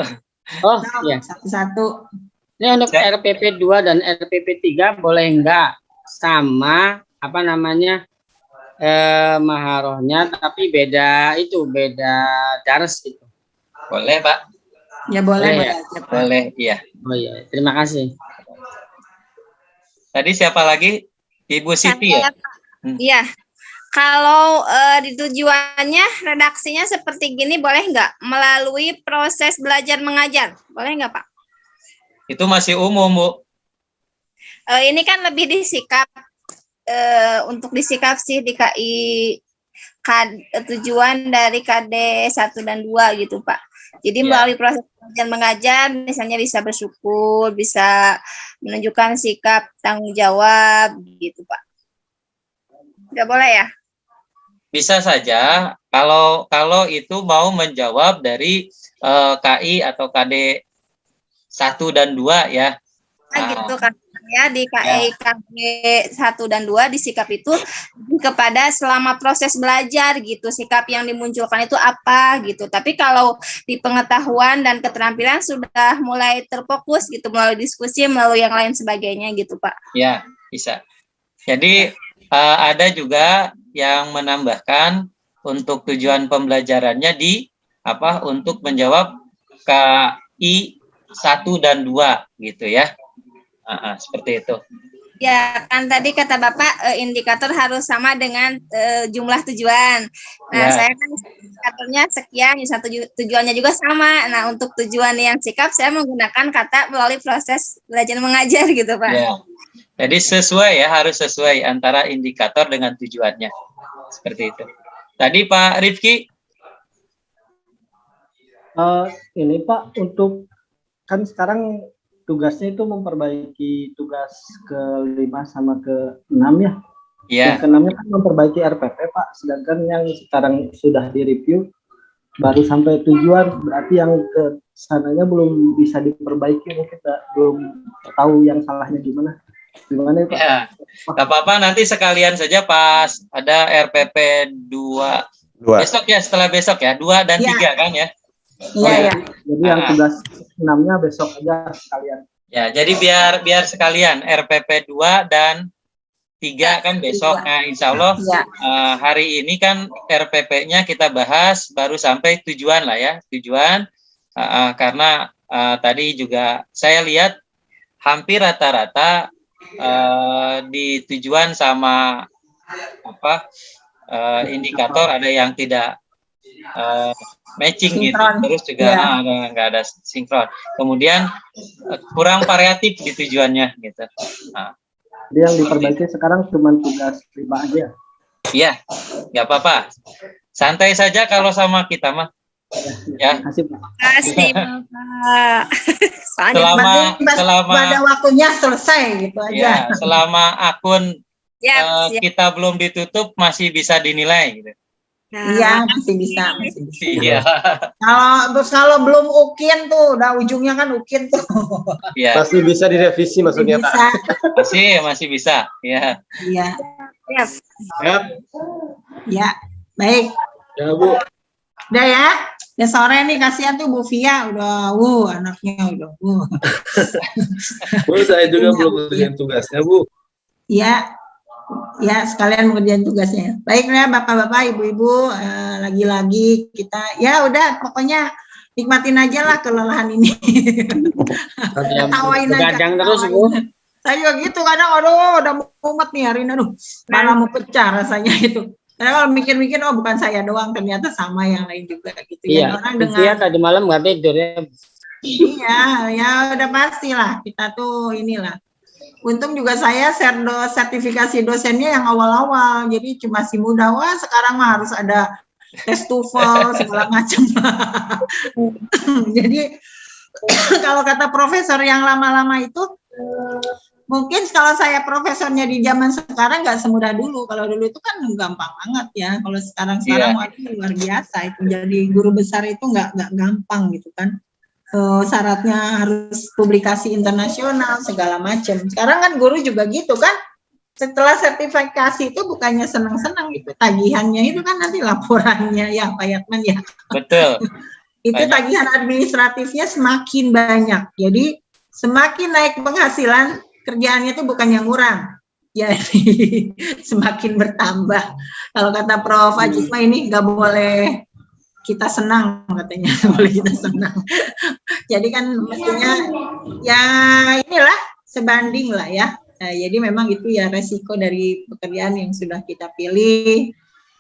Oh iya.
Satu-satu.
Ini untuk
Ya.
RPP 2 dan RPP 3 boleh enggak sama apa namanya maharohnya tapi beda dars itu.
Boleh, Pak.
Ya boleh,
Boleh,
boleh.
Boleh, iya.
Oh iya, terima kasih.
Tadi siapa lagi? Ibu Siti ya?
Saya, Pak. Iya. Kalau di tujuannya redaksinya seperti gini boleh nggak? Melalui proses belajar mengajar. Boleh nggak, Pak?
Itu masih umum, Bu.
Ini kan lebih disikap untuk disikap sih di KI tujuan dari KD 1 dan 2 gitu, Pak. Jadi melalui proses belajar mengajar misalnya bisa bersyukur, bisa menunjukkan sikap tanggung jawab gitu, Pak. Nggak boleh ya?
Bisa saja kalau itu mau menjawab dari KI atau KD 1 dan 2 ya.
Gitu kan ya, di KD 1 dan 2 disikap itu kepada selama proses belajar gitu, sikap yang dimunculkan itu apa gitu. Tapi kalau di pengetahuan dan keterampilan sudah mulai terfokus gitu melalui diskusi, melalui yang lain sebagainya gitu, Pak.
Ya, bisa. Jadi ada juga yang menambahkan untuk tujuan pembelajarannya untuk menjawab KI 1 dan 2 gitu ya. Seperti itu.
Ya, kan tadi kata Bapak indikator harus sama dengan jumlah tujuan. Nah,
Ya.
saya kan indikatornya sekian, tujuannya juga sama. Nah, untuk tujuan yang sikap saya menggunakan kata melalui proses belajar mengajar gitu, Pak.
Ya. Jadi sesuai ya, harus sesuai antara indikator dengan tujuannya. Seperti itu. Tadi Pak Rifki.
Ini Pak, untuk kan sekarang tugasnya itu memperbaiki tugas ke-5 sama ke-6 ya.
Ya.
Yang ke-6-nya kan memperbaiki RPP Pak, sedangkan yang sekarang sudah direview baru sampai tujuan, berarti yang ke sananya belum bisa diperbaiki, mungkin belum tahu yang salahnya gimana. Gimana ya Pak?
Ya. Gak apa-apa, nanti sekalian saja pas ada RPP 2. Besok ya, setelah besok ya, 2 dan 3 kan ya.
Iya.
Jadi yang tugas 6-nya besok aja sekalian.
Ya, jadi biar sekalian RPP 2 dan 3 kan besok. Nah, insya Allah hari ini kan RPP-nya kita bahas baru sampai tujuan lah ya, tujuan karena tadi juga saya lihat hampir rata-rata di tujuan sama indikator ada yang tidak matching
sinkron.
Gitu, terus juga nggak ada sinkron. Kemudian kurang variatif di tujuannya gitu.
Jadi yang diperbaiki sekarang cuma tugas 5 aja.
Iya, nggak apa-apa. Santai saja kalau sama kita mah. Ya.
Kasih Pak.
Kasih Bapak.
Selama
pada waktunya selesai gitu aja.
Ya, selama akun
Siap.
kita belum ditutup masih bisa dinilai gitu.
Iya, masih bisa.
Iya.
Kalau belum ukin tuh, udah ujungnya kan ukin tuh.
Iya.
Masih bisa direvisi maksudnya Pak.
Masih bisa. Ya.
Iya.
Siap.
Ya, baik.
Ya Bu.
Udah ya. Ya sore nih kasihan tuh Bu Via udah anaknya udah
Bu, saya juga belum kerjain tugasnya Bu.
Iya. Ya, sekalian mengerjain tugasnya. Baiklah Bapak-bapak, Ibu-ibu, lagi-lagi kita ya udah pokoknya nikmatin aja lah kelelahan ini. Tawain aja.
Begadang terus Bu.
Saya juga gitu kadang udah mumet nih hari ini malah mau pecah rasanya itu. Karena kalau mikir-mikir bukan saya doang, ternyata sama yang lain juga gitu ya.
Iya.
Orang
Iya tadi malam nggak tidur ya.
Iya, ya udah pastilah kita tuh inilah. Untung juga saya sertifikasi dosennya yang awal-awal, jadi masih muda. Wah, sekarang mah harus ada tes TOEFL segala macam. Jadi kalau kata profesor yang lama-lama itu, mungkin kalau saya profesornya di zaman sekarang nggak semudah dulu. Kalau dulu itu kan gampang banget ya. Kalau sekarang luar biasa itu. Jadi guru besar itu nggak gampang gitu kan. Syaratnya harus publikasi internasional segala macam. Sekarang kan guru juga gitu kan. Setelah sertifikasi itu bukannya senang-senang gitu. Tagihannya itu kan nanti laporannya ya Pak Yatman ya.
Betul.
Itu tagihan administratifnya semakin banyak. Jadi semakin naik penghasilan, kerjaannya itu bukan yang kurang. Jadi semakin bertambah. Kalau kata Prof. Ajisma ini nggak boleh kita senang katanya, boleh kita senang. Jadi kan mestinya ya inilah sebanding lah ya. Nah, jadi memang itu ya resiko dari pekerjaan yang sudah kita pilih.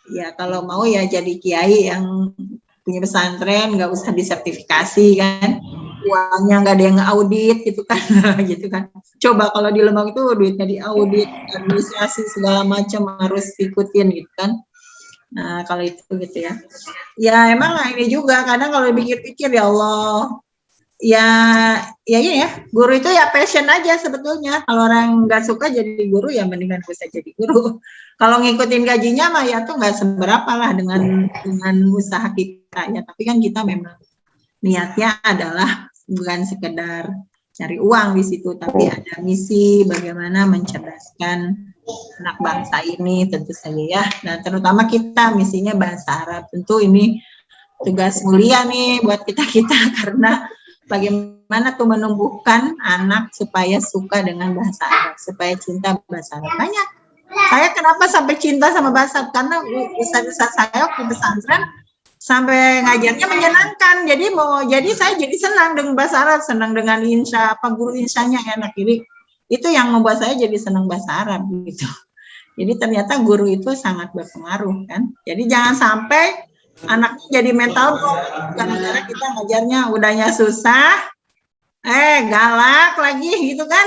Ya kalau mau ya jadi kiai yang punya pesantren, nggak usah disertifikasi kan. Uangnya nggak ada yang audit gitu kan, gitu kan. Coba kalau di Lembang itu duitnya diaudit, administrasi segala macam harus ikutin gitu kan. Nah, kalau itu gitu ya. Ya emang ini juga kadang kalau dipikir-pikir ya Allah. Ya, guru itu ya passion aja sebetulnya. Kalau orang nggak suka jadi guru ya mendingan gak usah jadi guru. Kalau ngikutin gajinya mah ya tuh nggak seberapa lah dengan usaha kita ya. Tapi kan kita memang niatnya adalah bukan sekedar cari uang di situ, tapi ada misi bagaimana mencerdaskan anak bangsa ini tentu saja ya. Dan terutama kita misinya bahasa Arab. Tentu ini tugas mulia nih buat kita karena bagaimana tuh menumbuhkan anak supaya suka dengan bahasa Arab, supaya cinta bahasa Arab. Banyak. Saya kenapa sampai cinta sama bahasa Arab? Karena usaha saya waktu pesantren sampai ngajarnya menyenangkan. Jadi saya jadi senang dengan bahasa Arab, senang dengan insya, apa guru insyanya enak. Jadi itu yang membuat saya jadi senang bahasa Arab gitu. Jadi ternyata guru itu sangat berpengaruh kan. Jadi jangan sampai anaknya jadi mental block gara-gara kita ngajarnya udahnya susah, galak lagi gitu kan.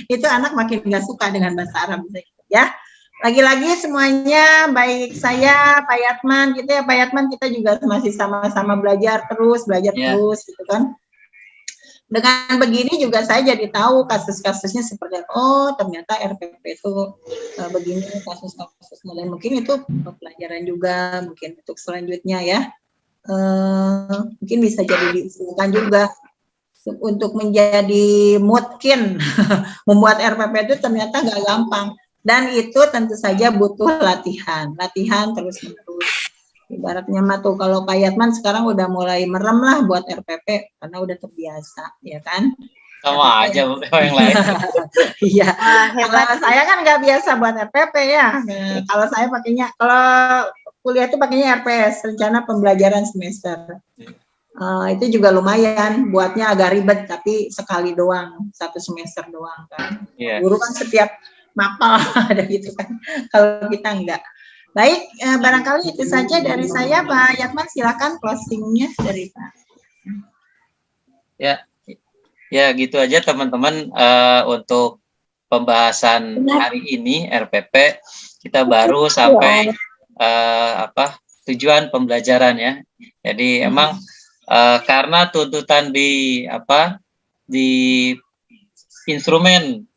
Itu anak makin nggak suka dengan bahasa Arab ya. Lagi-lagi semuanya, baik saya, Pak Yatman gitu ya, Pak Yatman kita juga masih sama-sama belajar terus gitu kan. Dengan begini juga saya jadi tahu kasus-kasusnya seperti apa. Oh ternyata RPP itu begini kasus-kasus mulai, mungkin itu pelajaran juga mungkin untuk selanjutnya ya. Mungkin bisa jadi diusulkan juga untuk menjadi mungkin membuat RPP itu ternyata nggak gampang. Dan itu tentu saja butuh latihan terus-menerus. Ibaratnya mah tuh kalau Pak Yatman sekarang udah mulai merem lah buat RPP karena udah terbiasa, ya kan?
Sama aja yang lain.
Iya. Kalau saya kan nggak biasa buat RPP ya. Kalau saya pakainya, kalau kuliah itu pakainya RPS, rencana pembelajaran semester. Itu juga lumayan, buatnya agak ribet tapi sekali doang, 1 semester doang kan.
Yeah.
Guru kan setiap mapal ada gitu kan. Kalau kita enggak. Baik, barangkali itu saja dari saya, Pak Yatman. Silakan closingnya dari Pak.
Ya gitu aja teman-teman untuk pembahasan hari ini RPP. Kita baru sampai tujuan pembelajaran ya. Jadi emang karena tuntutan di instrumen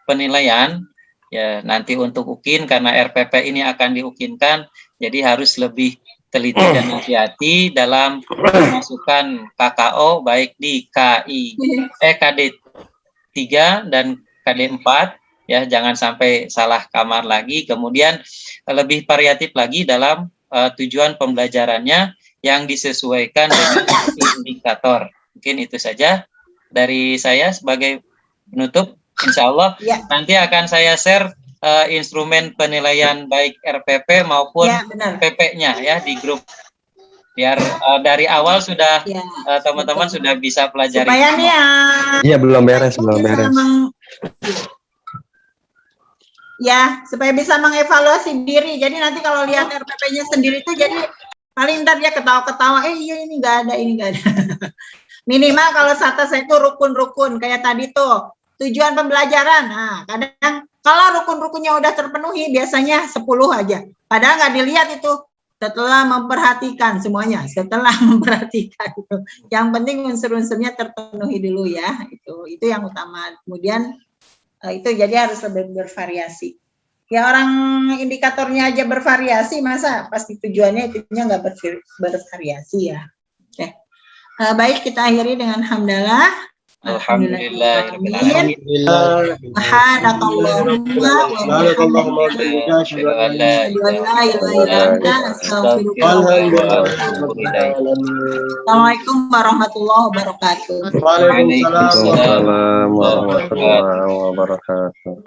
penilaian ya, nanti untuk UKIN karena RPP ini akan diukinkan, jadi harus lebih teliti dan hati-hati dalam memasukkan KKO baik di KD 3 dan KD 4 ya, jangan sampai salah kamar lagi. Kemudian lebih variatif lagi dalam tujuan pembelajarannya yang disesuaikan dengan indikator. Mungkin itu saja dari saya sebagai penutup. Insya Allah nanti akan saya share instrumen penilaian baik RPP maupun PP-nya ya di grup, biar dari awal sudah teman-teman sudah bisa pelajari.
Supaya nih
Iya belum beres.
Ya, supaya bisa mengevaluasi diri. Jadi nanti kalau lihat RPP-nya sendiri itu jadi paling ntar dia ketawa-ketawa, iya ini nggak ada. Minimal kalau kata saya itu rukun-rukun kayak tadi tuh. Tujuan pembelajaran, nah kadang kalau rukun-rukunnya udah terpenuhi biasanya 10 aja, padahal nggak dilihat itu setelah memperhatikan semuanya, itu. Yang penting unsur-unsurnya terpenuhi dulu ya, itu yang utama. Kemudian itu jadi harus lebih bervariasi. Ya orang indikatornya aja bervariasi, masa pasti tujuannya itunya nggak bervariasi ya. Oke. Baik, kita akhiri dengan hamdalah.
Alhamdulillah.
Assalamualaikum warahmatullahi wabarakatuh.
Waalaikumsalam warahmatullahi wabarakatuh.